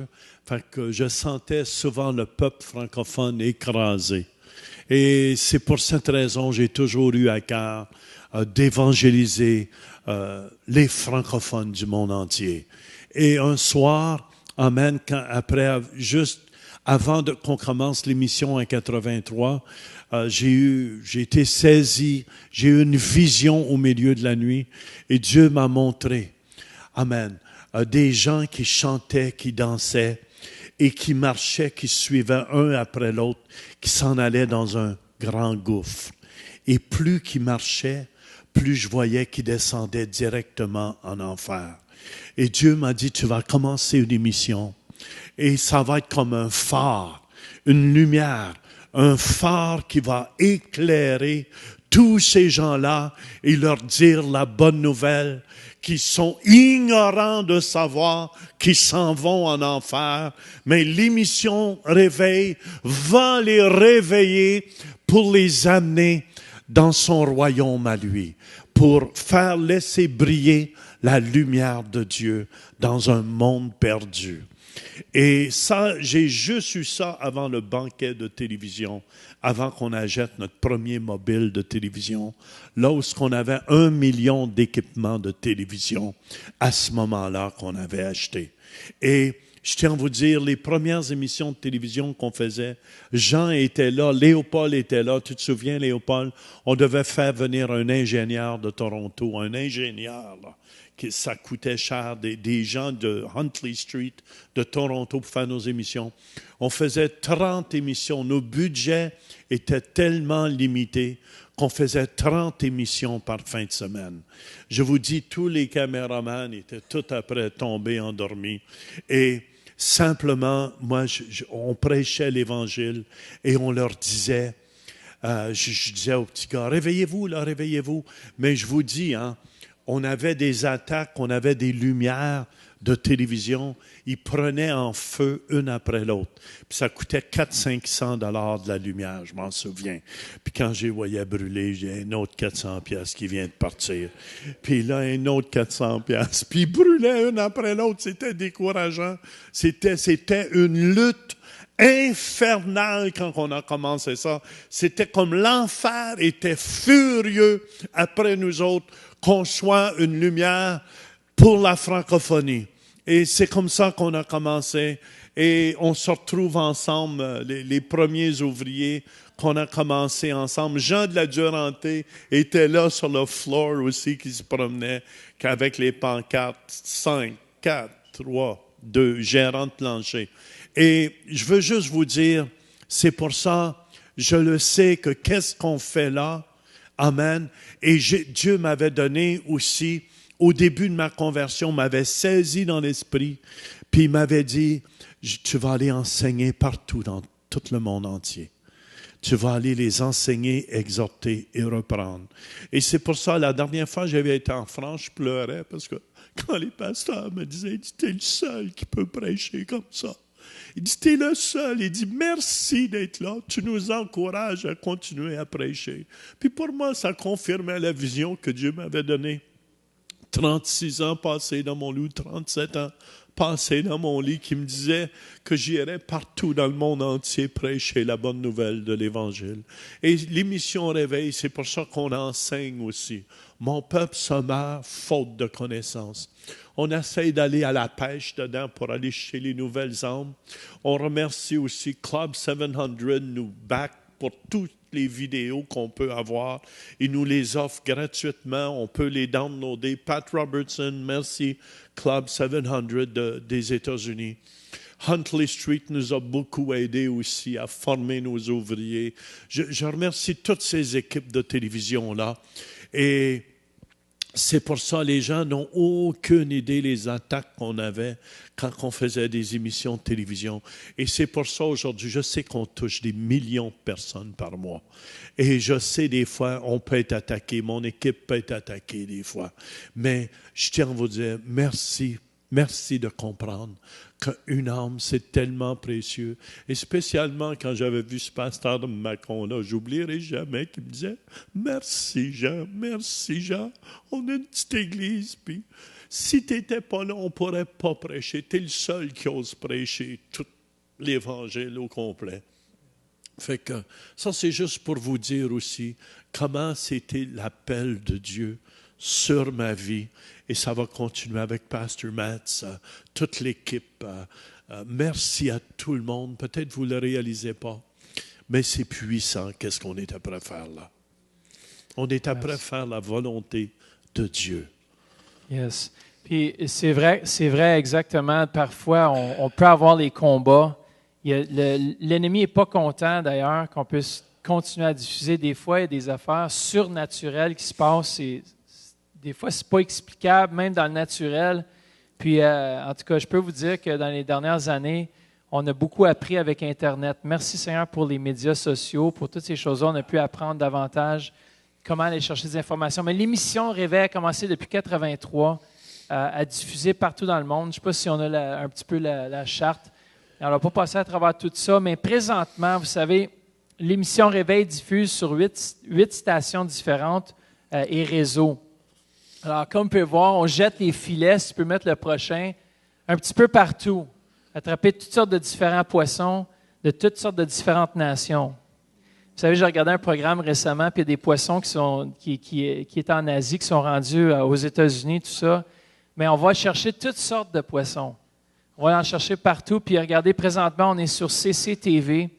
fait que je sentais souvent le peuple francophone écrasé. Et c'est pour cette raison que j'ai toujours eu à cœur d'évangéliser les francophones du monde entier. Et un soir, amen, juste avant qu'on commence l'émission en 83, j'ai été saisi, j'ai eu une vision au milieu de la nuit et Dieu m'a montré, amen, des gens qui chantaient, qui dansaient et qui marchaient, qui suivaient un après l'autre, qui s'en allaient dans un grand gouffre. Et plus qu'ils marchaient, plus je voyais qu'ils descendaient directement en enfer. Et Dieu m'a dit, tu vas commencer une émission. Et ça va être comme un phare, une lumière, un phare qui va éclairer tous ces gens-là et leur dire la bonne nouvelle, qui sont ignorants de savoir qu'ils s'en vont en enfer. Mais l'émission Réveil va les réveiller pour les amener dans son royaume à lui, pour faire laisser briller la lumière de Dieu dans un monde perdu. Et ça, j'ai juste eu ça avant le banquet de télévision, avant qu'on achète notre premier mobile de télévision, là où on avait 1 million d'équipements de télévision à ce moment-là qu'on avait acheté. Et je tiens à vous dire, les premières émissions de télévision qu'on faisait, Jean était là, Léopold était là. Tu te souviens, Léopold? On devait faire venir un ingénieur de Toronto, un ingénieur, là. Ça coûtait cher, des gens de Huntley Street, de Toronto, pour faire nos émissions. On faisait 30 émissions. Nos budgets étaient tellement limités qu'on faisait 30 émissions par fin de semaine. Je vous dis, tous les caméramans étaient tout après tombés endormis. Et simplement, moi, on prêchait l'Évangile et on leur disait, je disais aux petits gars, réveillez-vous, là, réveillez-vous. Mais je vous dis, hein, on avait des attaques, on avait des lumières de télévision. Ils prenaient en feu une après l'autre. Puis ça coûtait 400-500 $ de la lumière, je m'en souviens. Puis quand je les voyais brûler, j'ai un autre 400 pièces qui vient de partir. Puis là, un autre 400 pièces. Puis ils brûlaient une après l'autre. C'était décourageant. C'était une lutte infernale quand on a commencé ça. C'était comme l'enfer était furieux après nous autres qu'on soit une lumière pour la francophonie. Et c'est comme ça qu'on a commencé. Et on se retrouve ensemble, les premiers ouvriers qu'on a commencé ensemble. Jean de la Duranté était là sur le floor aussi, qui se promenait avec les pancartes 5, 4, 3, 2, gérant de plancher. Et je veux juste vous dire, c'est pour ça, je le sais que qu'est-ce qu'on fait là? Amen. Et Dieu m'avait donné aussi, au début de ma conversion, m'avait saisi dans l'esprit, puis il m'avait dit, tu vas aller enseigner partout dans tout le monde entier. Tu vas aller les enseigner, exhorter et reprendre. Et c'est pour ça, la dernière fois que j'avais été en France, je pleurais parce que quand les pasteurs me disaient, t'es le seul qui peut prêcher comme ça. Il dit, t'es le seul. Il dit, merci d'être là. Tu nous encourages à continuer à prêcher. Puis pour moi, ça confirmait la vision que Dieu m'avait donnée. 36 ans passés dans mon lit, 37 ans passés dans mon lit, qui me disait que j'irais partout dans le monde entier prêcher la bonne nouvelle de l'Évangile. Et l'émission Réveil, c'est pour ça qu'on enseigne aussi. Mon peuple se meurt faute de connaissance. On essaye d'aller à la pêche dedans pour aller chez les nouvelles âmes. On remercie aussi Club 700 nous back pour toutes les vidéos qu'on peut avoir. Ils nous les offrent gratuitement. On peut les downloader. Pat Robertson, merci Club 700 des États-Unis. Huntley Street nous a beaucoup aidés aussi à former nos ouvriers. Je remercie toutes ces équipes de télévision-là. Et c'est pour ça que les gens n'ont aucune idée des attaques qu'on avait quand on faisait des émissions de télévision. Et c'est pour ça aujourd'hui, je sais qu'on touche des millions de personnes par mois. Et je sais des fois, on peut être attaqué, mon équipe peut être attaquée des fois. Mais je tiens à vous dire merci Merci de comprendre qu'une âme, c'est tellement précieux. Et spécialement quand j'avais vu ce pasteur de Macon-là, j'oublierai jamais qu'il me disait « Merci Jean, on a une petite église, puis si tu n'étais pas là, on ne pourrait pas prêcher. Tu es le seul qui ose prêcher tout l'Évangile au complet. » Fait que ça, c'est juste pour vous dire aussi comment c'était l'appel de Dieu sur ma vie. Et ça va continuer avec Pastor Matz, toute l'équipe. Merci à tout le monde. Peut-être vous ne le réalisez pas, mais c'est puissant. Qu'est-ce qu'on est après faire là? On est après faire la volonté de Dieu. Yes. Puis c'est vrai exactement. Parfois, on peut avoir les combats. L'ennemi n'est pas content d'ailleurs qu'on puisse continuer à diffuser. Des fois, il y a des affaires surnaturelles qui se passent. Des fois, ce n'est pas explicable, même dans le naturel. Puis, en tout cas, je peux vous dire que dans les dernières années, on a beaucoup appris avec Internet. Merci Seigneur pour les médias sociaux, pour toutes ces choses-là. On a pu apprendre davantage comment aller chercher des informations. Mais l'émission Réveil a commencé depuis 1983 à diffuser partout dans le monde. Je ne sais pas si on a un petit peu la charte. On n'a pas passé à travers tout ça, mais présentement, vous savez, l'émission Réveil diffuse sur 8 stations différentes et réseaux. Alors, comme vous pouvez voir, on jette les filets, si tu peux mettre le prochain, un petit peu partout, attraper toutes sortes de différents poissons de toutes sortes de différentes nations. Vous savez, j'ai regardé un programme récemment, puis il y a des poissons qui étaient en Asie, qui sont rendus aux États-Unis, tout ça. Mais on va chercher toutes sortes de poissons. On va en chercher partout. Puis regardez, présentement, on est sur CCTV,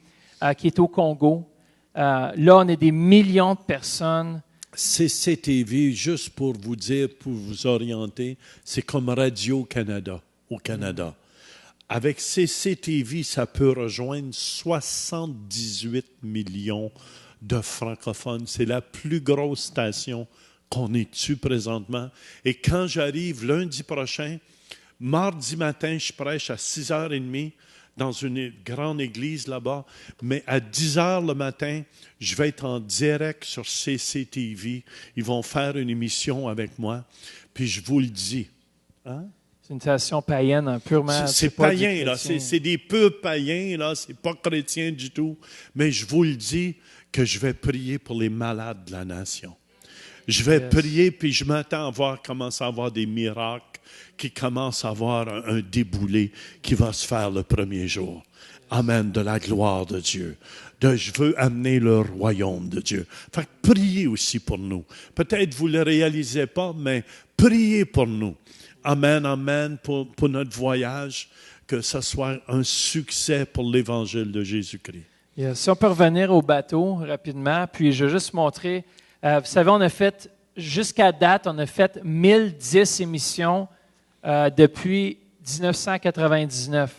qui est au Congo. Là, on est des millions de personnes. CCTV, juste pour vous dire, pour vous orienter, c'est comme Radio-Canada au Canada. Avec CCTV, ça peut rejoindre 78 millions de francophones. C'est la plus grosse station qu'on ait dessus présentement. Et quand j'arrive lundi prochain, mardi matin, je prêche à 6h30 dans une grande église là-bas, mais à 10h le matin, je vais être en direct sur CCTV. Ils vont faire une émission avec moi, puis je vous le dis. Hein? C'est une station païenne, purement. C'est païen, là. C'est des purs païens, là. C'est pas chrétien du tout. Mais je vous le dis que je vais prier pour les malades de la nation. Je vais prier, puis je m'attends à voir commencer à avoir des miracles, qui commencent à avoir un déboulé qui va se faire le premier jour. Amen, de la gloire de Dieu. Je veux amener le royaume de Dieu. Fait que priez aussi pour nous. Peut-être vous ne le réalisez pas, mais priez pour nous. Amen, amen, pour notre voyage, que ce soit un succès pour l'Évangile de Jésus-Christ. Yes. Si on peut revenir au bateau rapidement, puis je vais juste montrer, vous savez, on a fait, jusqu'à date, on a fait 1010 émissions depuis 1999.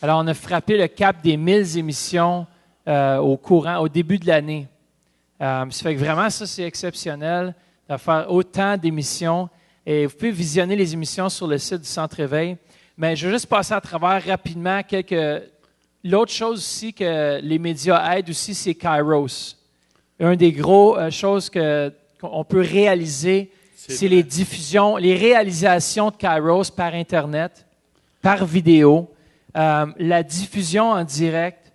Alors, on a frappé le cap des 1000 émissions au début de l'année. Ça fait que vraiment, ça, c'est exceptionnel de faire autant d'émissions. Et vous pouvez visionner les émissions sur le site du Centre Réveil. Mais je vais juste passer à travers rapidement L'autre chose aussi que les médias aident aussi, c'est Kairos. Une des grosses choses qu'on peut réaliser, c'est les diffusions, les réalisations de Kairos par Internet, par vidéo, la diffusion en direct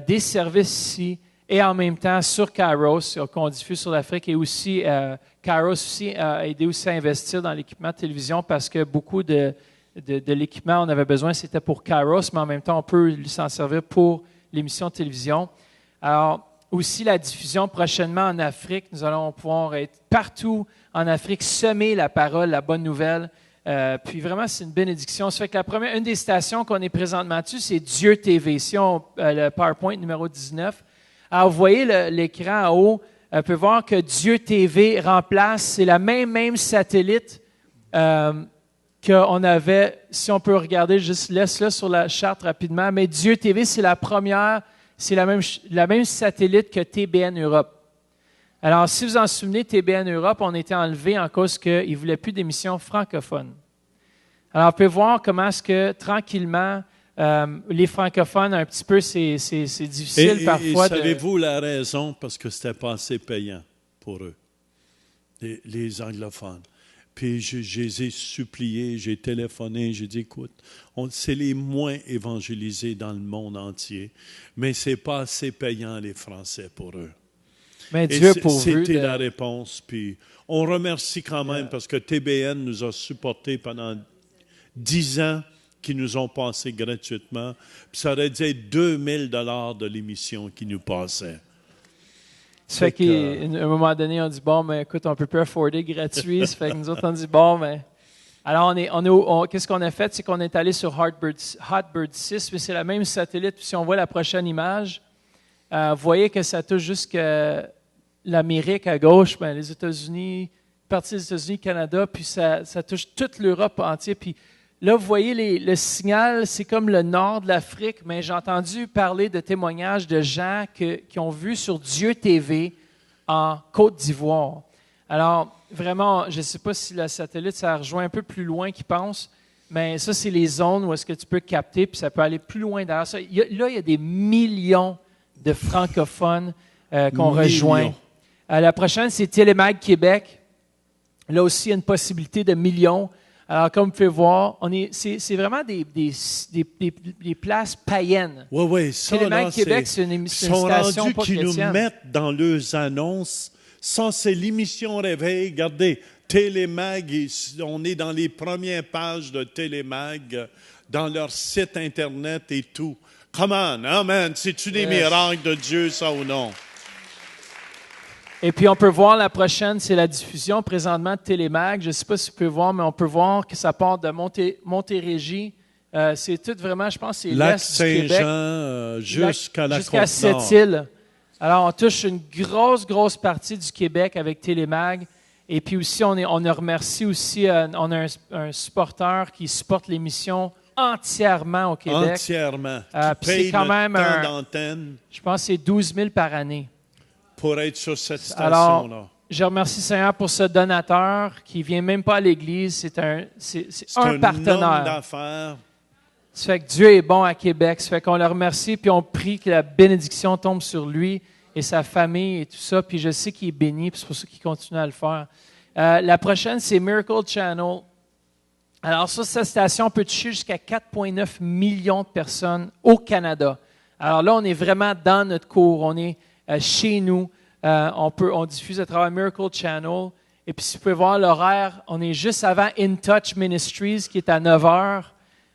des services ici et en même temps sur Kairos qu'on diffuse sur l'Afrique et aussi Kairos aussi a aidé aussi à investir dans l'équipement de télévision parce que beaucoup de l'équipement on avait besoin, c'était pour Kairos, mais en même temps, on peut s'en servir pour l'émission de télévision. Alors, aussi la diffusion prochainement en Afrique. Nous allons pouvoir être partout en Afrique, semer la parole, la bonne nouvelle. Puis vraiment, c'est une bénédiction. Ça fait que une des stations qu'on est présentement dessus, c'est Dieu TV. Ici, le PowerPoint numéro 19. Alors, vous voyez l'écran en haut, on peut voir que Dieu TV remplace, c'est la même satellite qu'on avait, si on peut regarder, juste laisse-le sur la charte rapidement, mais Dieu TV, c'est la première, c'est la même satellite que TBN Europe. Alors, si vous en souvenez, TBN Europe, on a été enlevé en cause qu'ils ne voulaient plus d'émissions francophones. Alors, on peut voir comment est-ce que, tranquillement, les francophones, un petit peu, c'est difficile parfois. Et savez-vous la raison? Parce que c'était pas assez payant pour eux, les anglophones. Puis je les ai suppliés, j'ai téléphoné, j'ai dit, écoute, c'est les moins évangélisés dans le monde entier, mais ce n'est pas assez payant les Français pour eux. Mais Dieu pourvu. C'était la réponse. Puis on remercie quand même parce que TBN nous a supportés pendant 10 ans qui nous ont passé gratuitement. Puis ça aurait dû être 2000 $ de l'émission qui nous passait. Ça fait qu'à un moment donné, on dit, bon, mais écoute, on ne peut plus afforder gratuit. Ça fait que nous autres, on dit, bon, mais... Alors, qu'est-ce qu'on a fait? C'est qu'on est allé sur Hotbird 6, mais c'est la même satellite. Puis si on voit la prochaine image, vous voyez que ça touche jusqu'à l'Amérique à gauche, ben, les États-Unis, partie des États-Unis, Canada, puis ça touche toute l'Europe entière. Puis là, vous voyez le signal, c'est comme le nord de l'Afrique, mais j'ai entendu parler de témoignages de gens qui ont vu sur Dieu TV en Côte d'Ivoire. Alors, vraiment, je ne sais pas si la satellite, ça rejoint un peu plus loin qu'ils pensent, mais ça, c'est les zones où est-ce que tu peux capter, puis ça peut aller plus loin derrière ça. Il y a des millions de francophones qu'on rejoint. La prochaine, c'est Télémag Québec. Là aussi, il y a une possibilité de millions. Alors, comme vous pouvez voir, c'est vraiment des places païennes. Oui, ça, Télémag Québec, c'est une station pas chrétienne. Qui nous mettent dans leurs annonces. Ça, c'est l'émission Réveil. Regardez, Télémag, on est dans les premières pages de Télémag, dans leur site Internet et tout. Come on, amen. C'est-tu des miracles de Dieu, ça ou non? Et puis, on peut voir la prochaine, c'est la diffusion présentement de Télémag. Je ne sais pas si vous pouvez voir, mais on peut voir que ça part de Montérégie. C'est tout vraiment, je pense, c'est l'est du Québec. Lac-Saint-Jean jusqu'à la jusqu'à Sept-Îles. Alors, on touche une grosse partie du Québec avec Télémag. Et puis aussi, on a remercié aussi, on a un supporter qui supporte l'émission entièrement au Québec. Entièrement. Puis c'est quand même temps d'antenne. Je pense que c'est 12 000 par année. Pour être sur cette station-là. Alors, je remercie Seigneur pour ce donateur qui ne vient même pas à l'Église. C'est un partenaire. Homme d'affaires. Ça fait que Dieu est bon à Québec. Ça fait qu'on le remercie, puis on prie que la bénédiction tombe sur lui et sa famille et tout ça. Puis je sais qu'il est béni, puis c'est pour ça qu'il continue à le faire. La prochaine, c'est Miracle Channel. Alors ça, cette station peut toucher jusqu'à 4,9 millions de personnes au Canada. Alors là, on est vraiment dans notre cours. On est chez nous. On diffuse à travers Miracle Channel. Et puis, si vous pouvez voir l'horaire, on est juste avant In Touch Ministries, qui est à 9 h.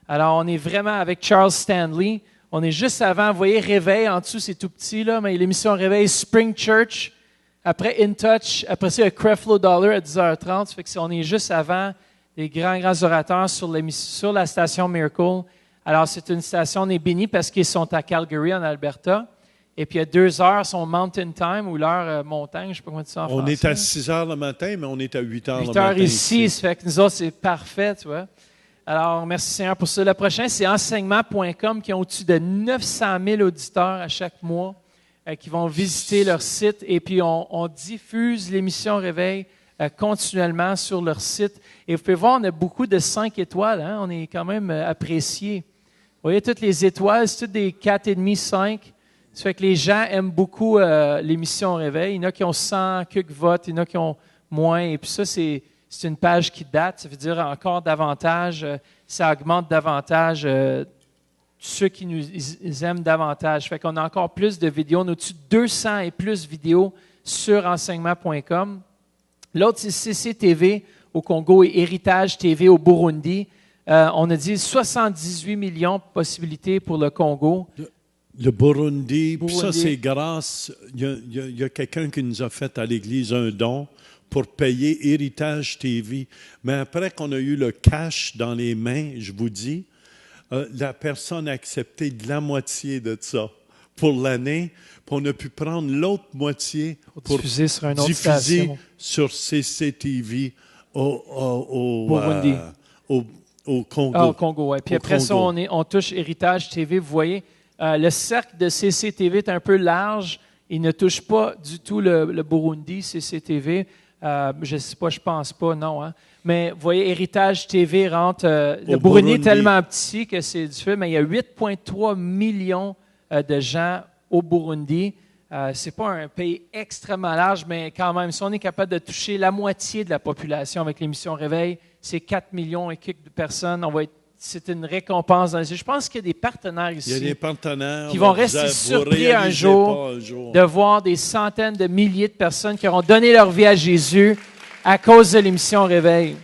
Alors, on est vraiment avec Charles Stanley. On est juste avant, vous voyez, Réveil, en dessous, c'est tout petit, là, mais l'émission Réveil, Spring Church. Après In Touch, après ça, il y a Creflo Dollar à 10h30. Ça fait qu'on est juste avant les grands orateurs sur la station Miracle. Alors, c'est une station, on est béni parce qu'ils sont à Calgary, en Alberta. Et puis, il y a 2 heures, son Mountain Time, ou l'heure montagne, je ne sais pas comment dire ça en français. On est à 6 h le matin, mais on est à 8 h le matin. 8 heures ici, ça fait que nous autres, c'est parfait, tu vois. Alors, merci Seigneur pour ça. Le prochain, c'est enseignement.com, qui ont au-dessus de 900 000 auditeurs à chaque mois qui vont visiter leur site. Et puis, on diffuse l'émission Réveil continuellement sur leur site. Et vous pouvez voir, on a beaucoup de 5 étoiles. Hein? On est quand même appréciés. Vous voyez, toutes les étoiles, c'est toutes des 4,5, 5. Ça fait que les gens aiment beaucoup l'émission Réveil. Il y en a qui ont 100 quelques votes, il y en a qui ont moins. Et puis ça, c'est une page qui date. Ça veut dire encore davantage, ça augmente davantage ceux qui nous aiment davantage. Ça fait qu'on a encore plus de vidéos. On a au-dessus de 200 et plus vidéos sur enseignement.com. L'autre, c'est CCTV au Congo et Héritage TV au Burundi. On a dit 78 millions de possibilités pour le Congo. Le Burundi, puis ça c'est grâce, il y a quelqu'un qui nous a fait à l'Église un don pour payer Héritage TV. Mais après qu'on a eu le cash dans les mains, je vous dis, la personne a accepté de la moitié de ça pour l'année, puis on a pu prendre l'autre moitié pour diffuser sur une autre station. Sur CCTV au Burundi. Au Congo. Ah, au Congo, oui. Puis après ça, on touche Héritage TV, vous voyez. Le cercle de CCTV est un peu large. Il ne touche pas du tout le Burundi, CCTV. Je ne sais pas, je ne pense pas, non. Hein. Mais vous voyez, Héritage TV rentre. Le Burundi est tellement petit que c'est difficile, mais il y a 8,3 millions de gens au Burundi. Ce n'est pas un pays extrêmement large, mais quand même, si on est capable de toucher la moitié de la population avec l'émission Réveil, c'est 4 millions et quelques de personnes. C'est une récompense. Je pense qu'il y a des partenaires ici. Il y a des partenaires qui vont rester surpris un jour de voir des centaines de milliers de personnes qui auront donné leur vie à Jésus à cause de l'émission Réveil.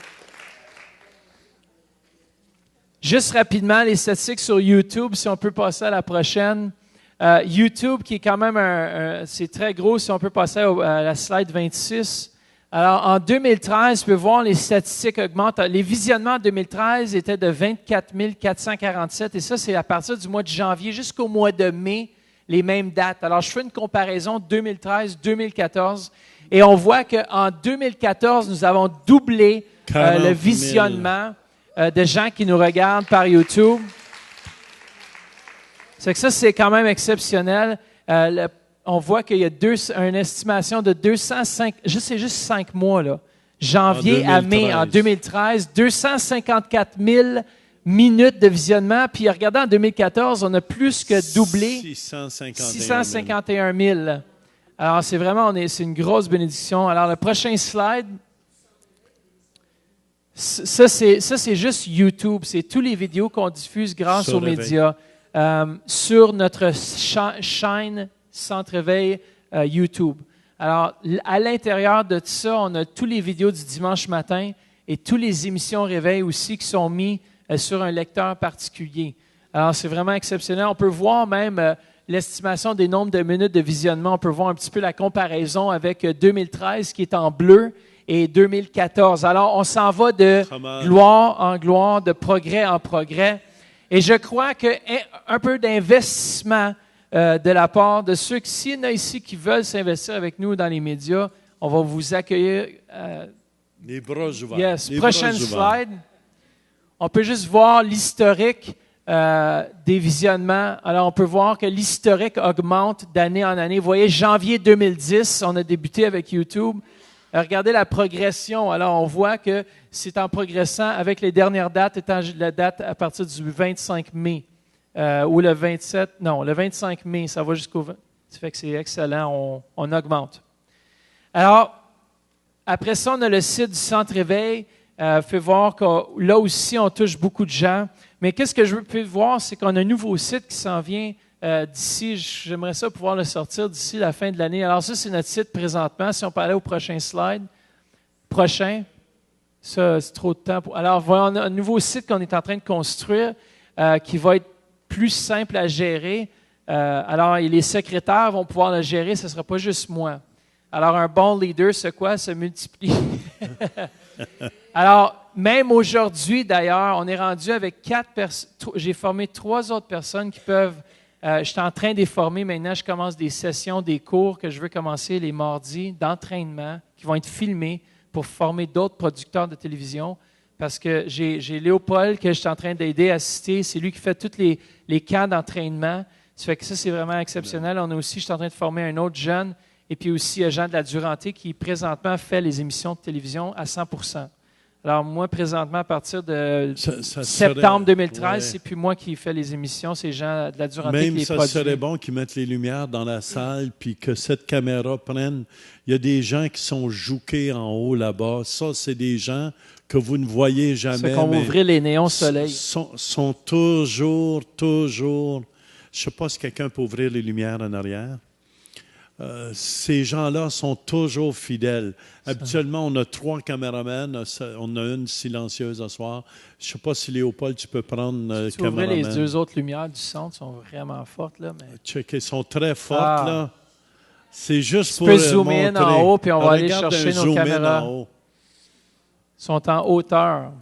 Juste rapidement, les statistiques sur YouTube, si on peut passer à la prochaine. YouTube, qui est quand même c'est très gros, si on peut passer à la slide 26. Alors, en 2013, tu peux voir les statistiques augmentent. Les visionnements en 2013 étaient de 24 447, et ça, c'est à partir du mois de janvier jusqu'au mois de mai, les mêmes dates. Alors, je fais une comparaison 2013-2014, et on voit qu'en 2014, nous avons doublé le visionnement de gens qui nous regardent par YouTube. C'est que ça, c'est quand même exceptionnel. On voit qu'il y a une estimation de 205, c'est juste 5 mois, là. Janvier à mai en 2013, 254 000 minutes de visionnement. Puis regardez, en 2014, on a plus que doublé. 651 000. Alors, c'est vraiment, c'est une grosse bénédiction. Alors, le prochain slide. Ça, c'est juste YouTube. C'est tous les vidéos qu'on diffuse grâce aux médias. Sur notre chaîne Centre Réveil YouTube. Alors, à l'intérieur de tout ça, on a tous les vidéos du dimanche matin et toutes les émissions Réveil aussi qui sont mises sur un lecteur particulier. Alors, c'est vraiment exceptionnel. On peut voir même l'estimation des nombres de minutes de visionnement. On peut voir un petit peu la comparaison avec 2013 qui est en bleu et 2014. Alors, on s'en va de gloire en gloire, de progrès en progrès. Et je crois qu'un peu d'investissement de la part de ceux qui, s'il y en a ici qui veulent s'investir avec nous dans les médias, on va vous accueillir. Les bras ouverts. Yes. Prochaine slide. On peut juste voir l'historique des visionnements. Alors, on peut voir que l'historique augmente d'année en année. Vous voyez, janvier 2010, on a débuté avec YouTube. Regardez la progression. Alors, on voit que c'est en progressant avec les dernières dates, étant la date à partir du 25 mai ou le 27. Non, le 25 mai, ça va jusqu'au 20. Ça fait que c'est excellent, on augmente. Alors, après ça, on a le site du Centre Réveil. Fait voir que là aussi, on touche beaucoup de gens. Mais qu'est-ce que je veux voir, c'est qu'on a un nouveau site qui s'en vient d'ici. J'aimerais ça pouvoir le sortir d'ici la fin de l'année. Alors ça, c'est notre site présentement. Si on peut aller au prochain slide. Prochain. Ça, c'est trop de temps. Alors, voilà, on a un nouveau site qu'on est en train de construire qui va être plus simple à gérer. Alors, les secrétaires vont pouvoir le gérer. Ce ne sera pas juste moi. Alors, un bon leader, c'est quoi? Se multiplie. Alors, même aujourd'hui, d'ailleurs, on est rendu avec 4 personnes. J'ai formé 3 autres personnes qui peuvent. Je suis en train de les former maintenant. Je commence des sessions, des cours que je veux commencer les mardis d'entraînement qui vont être filmés pour former d'autres producteurs de télévision. Parce que j'ai Léopold que je suis en train d'aider à assister. C'est lui qui fait tous les camps d'entraînement. Ça fait que ça, c'est vraiment exceptionnel. On a aussi, je suis en train de former un autre jeune. Et puis aussi, Jean de la Duranté qui présentement fait les émissions de télévision à 100%. Alors moi, présentement, à partir de septembre 2013, c'est puis moi qui fais les émissions, c'est Jean de la Duranté qui les produit. Même ça serait bon qu'ils mettent les lumières dans la salle puis que cette caméra prenne. Il y a des gens qui sont jouqués en haut là-bas. Ça, c'est des gens que vous ne voyez jamais. C'est qu'on ouvrait les néons soleil. Sont toujours. Je ne sais pas si quelqu'un peut ouvrir les lumières en arrière. Ces gens-là sont toujours fidèles. Habituellement, on a 3 caméramans. On a une silencieuse ce soir. Je ne sais pas si Léopold, tu peux prendre le caméraman. Les 2 autres lumières du centre sont vraiment fortes. Là, mais... Check, elles sont très fortes. Là. C'est juste tu pour peux zoomer in en haut, puis on va aller regarde chercher nos caméras. Ils sont en hauteur.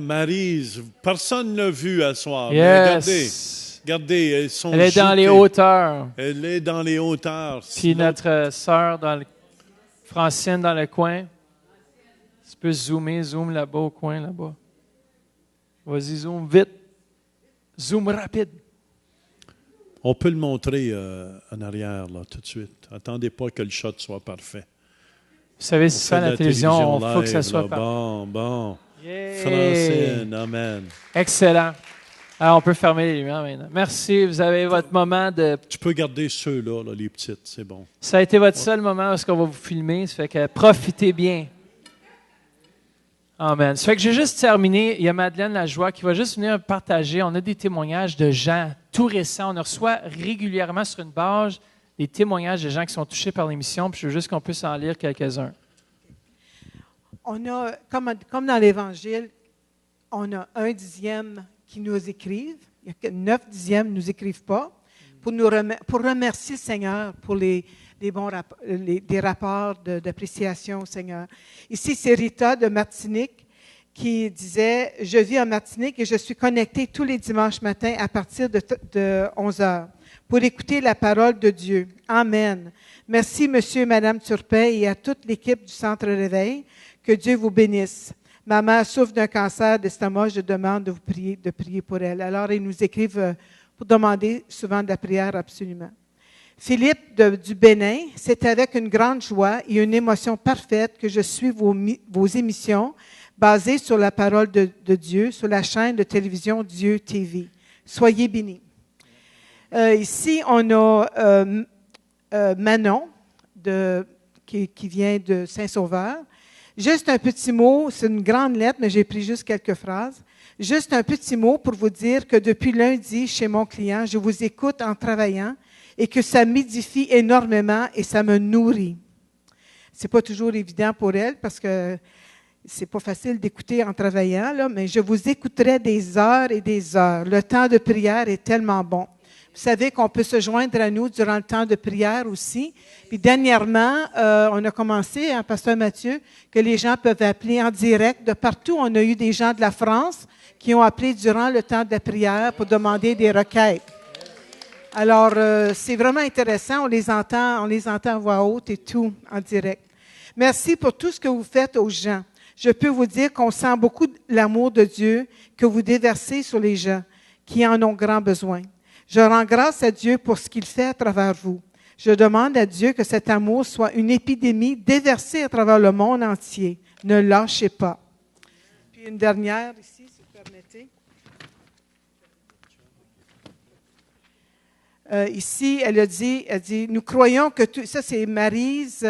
Maryse, personne ne l'a vu à soir. Yes. Regardez, elles sont Elle est dans les hauteurs. Elle est dans les hauteurs. Puis notre sœur, Francine, dans le coin. Tu peux zoom là-bas au coin, là-bas. Vas-y, zoom vite. Zoom rapide. On peut le montrer en arrière, là, tout de suite. Attendez pas que le shot soit parfait. Vous savez, si c'est à la télévision, il faut que ça soit parfait. Bon. Yeah. Francine, amen. Excellent. Alors, on peut fermer les lumières maintenant. Merci, vous avez votre moment de... Tu peux garder ceux-là, là, les petites, c'est bon. Ça a été votre seul moment où on va vous filmer, ça fait que profitez bien. Amen. Ça fait que j'ai juste terminé. Il y a Madeleine Lajoie qui va juste venir partager. On a des témoignages de gens tout récents. On reçoit régulièrement sur une page des témoignages de gens qui sont touchés par l'émission. Puis je veux juste qu'on puisse en lire quelques-uns. On a, comme dans l'Évangile, on a 1/10 qui nous écrivent. Il y a que 9/10 ne nous écrivent pas. Pour remercier le Seigneur pour des rapports d'appréciation au Seigneur. Ici, c'est Rita de Martinique qui disait « Je vis en Martinique et je suis connectée tous les dimanches matins à partir de 11 heures pour écouter la parole de Dieu. Amen. Merci, Monsieur et Madame Turpin et à toute l'équipe du Centre Réveil. Que Dieu vous bénisse. Ma mère souffre d'un cancer d'estomac. Je demande de prier pour elle. » Alors, ils nous écrivent pour demander souvent de la prière, absolument. Philippe du Bénin, c'est avec une grande joie et une émotion parfaite que je suis vos émissions basées sur la parole de Dieu, sur la chaîne de télévision Dieu TV. Soyez bénis. Ici, on a Manon qui vient de Saint-Sauveur. Juste un petit mot, c'est une grande lettre, mais j'ai pris juste quelques phrases. Juste un petit mot pour vous dire que depuis lundi, chez mon client, je vous écoute en travaillant et que ça m'édifie énormément et ça me nourrit. C'est pas toujours évident pour elle parce que c'est pas facile d'écouter en travaillant, là, mais je vous écouterai des heures et des heures. Le temps de prière est tellement bon. Vous savez qu'on peut se joindre à nous durant le temps de prière aussi. Puis dernièrement, on a commencé, hein, Pasteur Mathieu, que les gens peuvent appeler en direct de partout. On a eu des gens de la France qui ont appelé durant le temps de la prière pour demander des requêtes. Alors, c'est vraiment intéressant. On les entend à voix haute et tout en direct. Merci pour tout ce que vous faites aux gens. Je peux vous dire qu'on sent beaucoup l'amour de Dieu que vous déversez sur les gens qui en ont grand besoin. Je rends grâce à Dieu pour ce qu'il fait à travers vous. Je demande à Dieu que cet amour soit une épidémie déversée à travers le monde entier. Ne lâchez pas. Puis une dernière ici, si vous permettez. Ici, elle dit, nous croyons que tout, ça c'est Maryse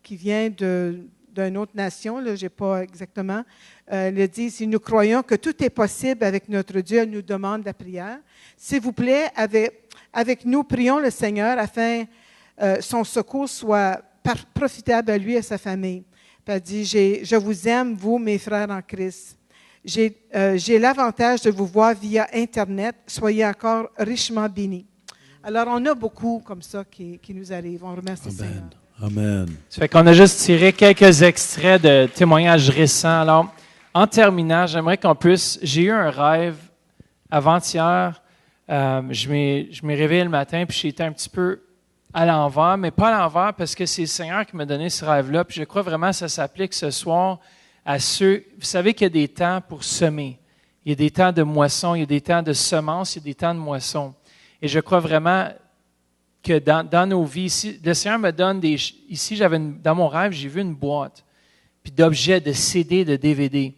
qui vient d'une autre nation, là, je n'ai pas exactement. Elle a dit, si nous croyons que tout est possible avec notre Dieu, elle nous demande la prière. S'il vous plaît, avec nous, prions le Seigneur afin son secours soit profitable à lui et à sa famille. Puis elle dit, je vous aime, vous, mes frères en Christ. J'ai l'avantage de vous voir via Internet. Soyez encore richement bénis. Alors, on a beaucoup comme ça qui nous arrivent. On remercie le Seigneur. Amen. Ça fait qu'on a juste tiré quelques extraits de témoignages récents. Alors, en terminant, j'aimerais qu'on puisse... J'ai eu un rêve avant-hier. Je m'ai réveillé le matin, puis j'étais un petit peu à l'envers, mais pas à l'envers parce que c'est le Seigneur qui m'a donné ce rêve-là. Puis je crois vraiment que ça s'applique ce soir à ceux... Vous savez qu'il y a des temps pour semer. Il y a des temps de moisson, il y a des temps de semences, il y a des temps de moisson. Et je crois vraiment que dans nos vies, ici, le Seigneur me donne des... Ici, dans mon rêve, j'ai vu une boîte, puis d'objets, de CD, de DVD.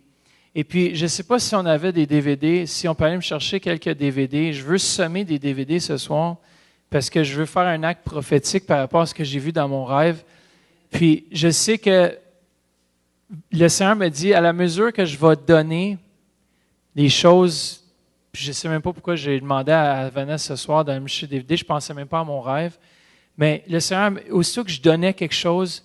Et puis, je ne sais pas si on avait des DVD, si on peut aller me chercher quelques DVD. Je veux semer des DVD ce soir parce que je veux faire un acte prophétique par rapport à ce que j'ai vu dans mon rêve. Puis, je sais que le Seigneur me dit, à la mesure que je vais donner des choses... Puis je ne sais même pas pourquoi j'ai demandé à Vanessa ce soir d'aller me chercher des DVD. Je ne pensais même pas à mon rêve. Mais le Seigneur, aussitôt que je donnais quelque chose,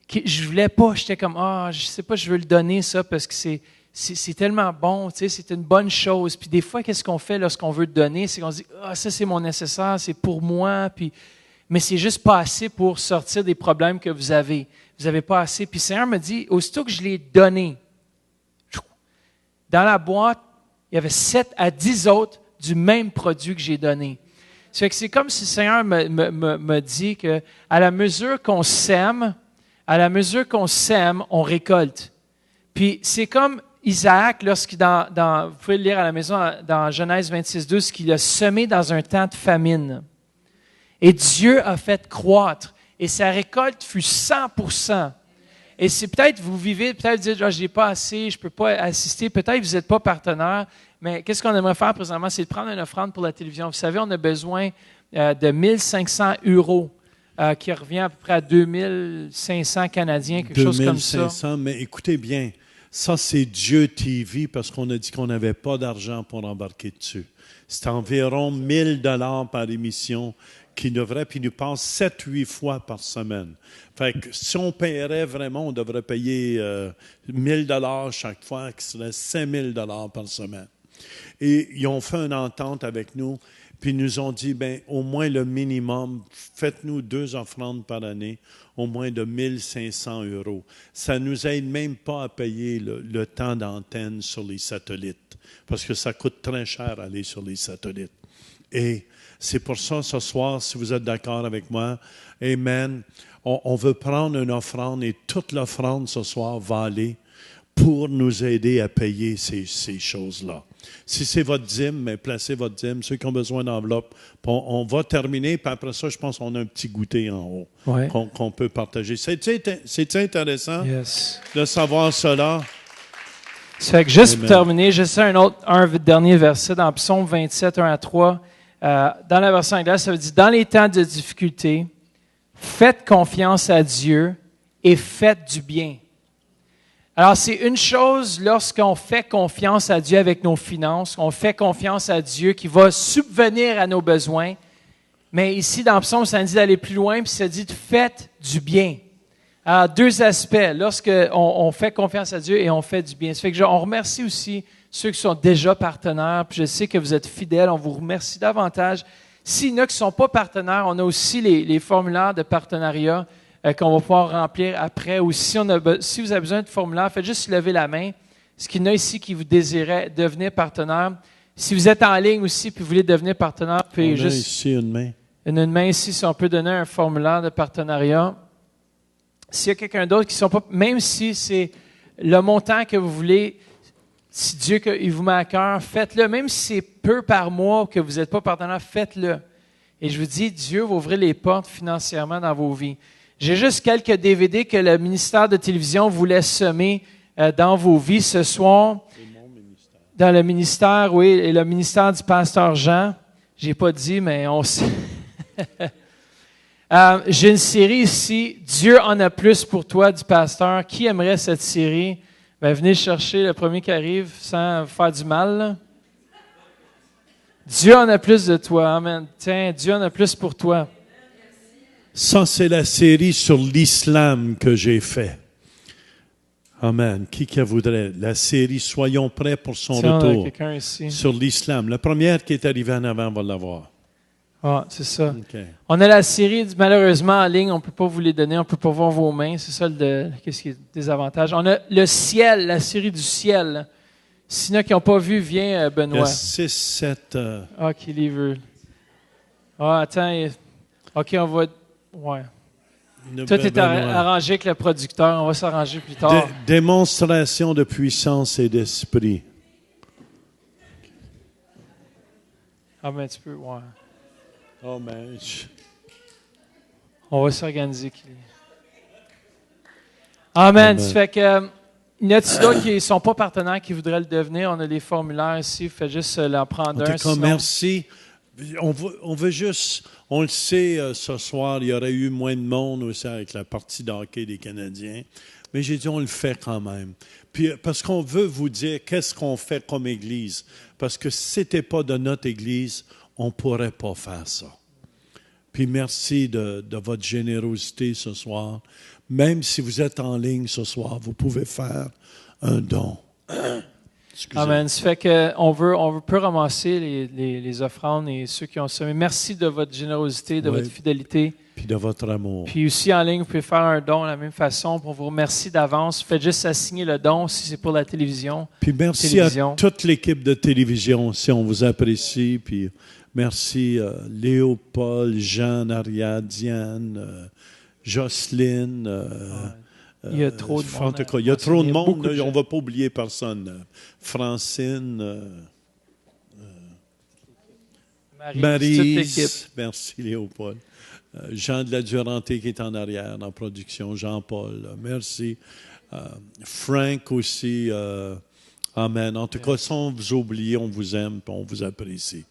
que je ne voulais pas, j'étais comme, je ne sais pas, je veux le donner ça parce que c'est tellement bon, tu sais, c'est une bonne chose. Puis des fois, qu'est-ce qu'on fait lorsqu'on veut donner? C'est qu'on se dit, ça c'est mon nécessaire, c'est pour moi. Mais c'est juste pas assez pour sortir des problèmes que vous avez. Vous n'avez pas assez. Puis le Seigneur me dit, aussitôt que je l'ai donné, dans la boîte, il y avait 7 à 10 autres du même produit que j'ai donné. C'est comme si le Seigneur me dit qu'à la mesure qu'on sème, on récolte. Puis c'est comme Isaac, lorsqu'il vous pouvez le lire à la maison dans Genèse 26:12, qu'il a semé dans un temps de famine. Et Dieu a fait croître. Et sa récolte fut 100%. Et c'est peut-être vous vivez, peut-être vous dites, je n'ai pas assez, je ne peux pas assister. Peut-être vous n'êtes pas partenaire. Mais qu'est-ce qu'on aimerait faire présentement? C'est de prendre une offrande pour la télévision. Vous savez, on a besoin de 1 500 euros, qui revient à peu près à 2 500 Canadiens, quelque chose comme ça. 2500, mais écoutez bien, ça c'est Dieu TV parce qu'on a dit qu'on n'avait pas d'argent pour embarquer dessus. C'est environ 1 000 $ par émission qui devrait, puis nous passe 7-8 fois par semaine. Fait que si on paierait vraiment, on devrait payer 1 000 $ chaque fois, qui serait 5 000 $ par semaine. Et ils ont fait une entente avec nous, puis ils nous ont dit, bien, au moins le minimum, faites-nous 2 offrandes par année, au moins de 1 500 euros. Ça ne nous aide même pas à payer le temps d'antenne sur les satellites, parce que ça coûte très cher aller sur les satellites. Et c'est pour ça, ce soir, si vous êtes d'accord avec moi, amen, on veut prendre une offrande et toute l'offrande ce soir va aller pour nous aider à payer ces choses-là. Si c'est votre dîme, mais placez votre dîme. Ceux qui ont besoin d'enveloppe, on va terminer, puis après ça, je pense qu'on a un petit goûter en haut qu'on peut partager. C'est intéressant de savoir cela. Ça fait que juste pour terminer, j'essaie un dernier verset dans Psaume 27, 1-3. Dans la version anglaise, ça veut dire « Dans les temps de difficulté, faites confiance à Dieu et faites du bien. » Alors, c'est une chose lorsqu'on fait confiance à Dieu avec nos finances, on fait confiance à Dieu qui va subvenir à nos besoins. Mais ici, dans le psaume, ça dit d'aller plus loin, puis ça dit « faites du bien ». Alors, 2 aspects, lorsqu'on fait confiance à Dieu et on fait du bien. Ça fait que on remercie aussi ceux qui sont déjà partenaires, puis je sais que vous êtes fidèles, on vous remercie davantage. S'il y en a qui ne sont pas partenaires, on a aussi les formulaires de partenariat qu'on va pouvoir remplir après. Ou si vous avez besoin de formulaire, faites juste lever la main. Est-ce qu'il y en a ici qui vous désirez devenir partenaire? Si vous êtes en ligne aussi et vous voulez devenir partenaire, vous pouvez juste... ici une main. Une main ici, si on peut donner un formulaire de partenariat. S'il y a quelqu'un d'autre qui ne sont pas... Même si c'est le montant que vous voulez, si Dieu il vous met à cœur, faites-le. Même si c'est peu par mois que vous n'êtes pas partenaire, faites-le. Et je vous dis, Dieu va ouvrir les portes financièrement dans vos vies. J'ai juste quelques DVD que le ministère de télévision voulait semer dans vos vies ce soir. Dans le ministère, oui, et le ministère du pasteur Jean. Je n'ai pas dit, mais on sait. J'ai une série ici, Dieu en a plus pour toi, du pasteur. Qui aimerait cette série? Ben, venez chercher le premier qui arrive sans faire du mal. Là. Dieu en a plus de toi. Amen. Tiens, Dieu en a plus pour toi. Ça, c'est la série sur l'islam que j'ai fait. Amen. Qui voudrait? La série Soyons prêts pour son retour. Sur l'islam. La première qui est arrivée en avant va l'avoir. Ah, c'est ça. Okay. On a la série, malheureusement, en ligne, on ne peut pas vous les donner, on ne peut pas voir vos mains. C'est ça qu'est-ce qui est des avantages. On a le ciel, la série du ciel. S'il y en a qui n'ont pas vu, viens, Benoît. Le 6, 7... Ah, qui les veut. Ah, attends. OK, on va... Ouais. Tout est arrangé avec le producteur. On va s'arranger plus tard. Démonstration de puissance et d'esprit. Ah, ben tu peux, ouais. Oh, man. On va s'organiser. Amen. Ça fait que... Il y en a d'autres qui ne sont pas partenaires qui voudraient le devenir. On a des formulaires ici. Faites juste l'en prendre un. Sinon... Merci. On veut juste... On le sait, ce soir, il y aurait eu moins de monde aussi avec la partie de hockey des Canadiens. Mais j'ai dit, on le fait quand même. Puis, parce qu'on veut vous dire qu'est-ce qu'on fait comme Église. Parce que si ce n'était pas de notre Église, on ne pourrait pas faire ça. Puis merci de votre générosité ce soir. Même si vous êtes en ligne ce soir, vous pouvez faire un don. Amen. Ça fait qu'on peut ramasser les offrandes et ceux qui ont semé. Merci de votre générosité, de votre fidélité. Puis de votre amour. Puis aussi en ligne, vous pouvez faire un don de la même façon. On vous remercie d'avance. Faites juste assigner le don si c'est pour la télévision. Puis merci à toute l'équipe de télévision si on vous apprécie. Puis merci Léopold, Jean, Aria, Diane, Jocelyne. Il y a trop de monde. Il y a trop de monde. On ne va pas oublier personne. Francine. Marie, toute l'équipe. Maryse, merci Léopold. Jean de la Duranté qui est en arrière, en production. Jean-Paul, merci. Frank aussi. Amen. En tout cas, sans vous oublier, on vous aime et on vous apprécie.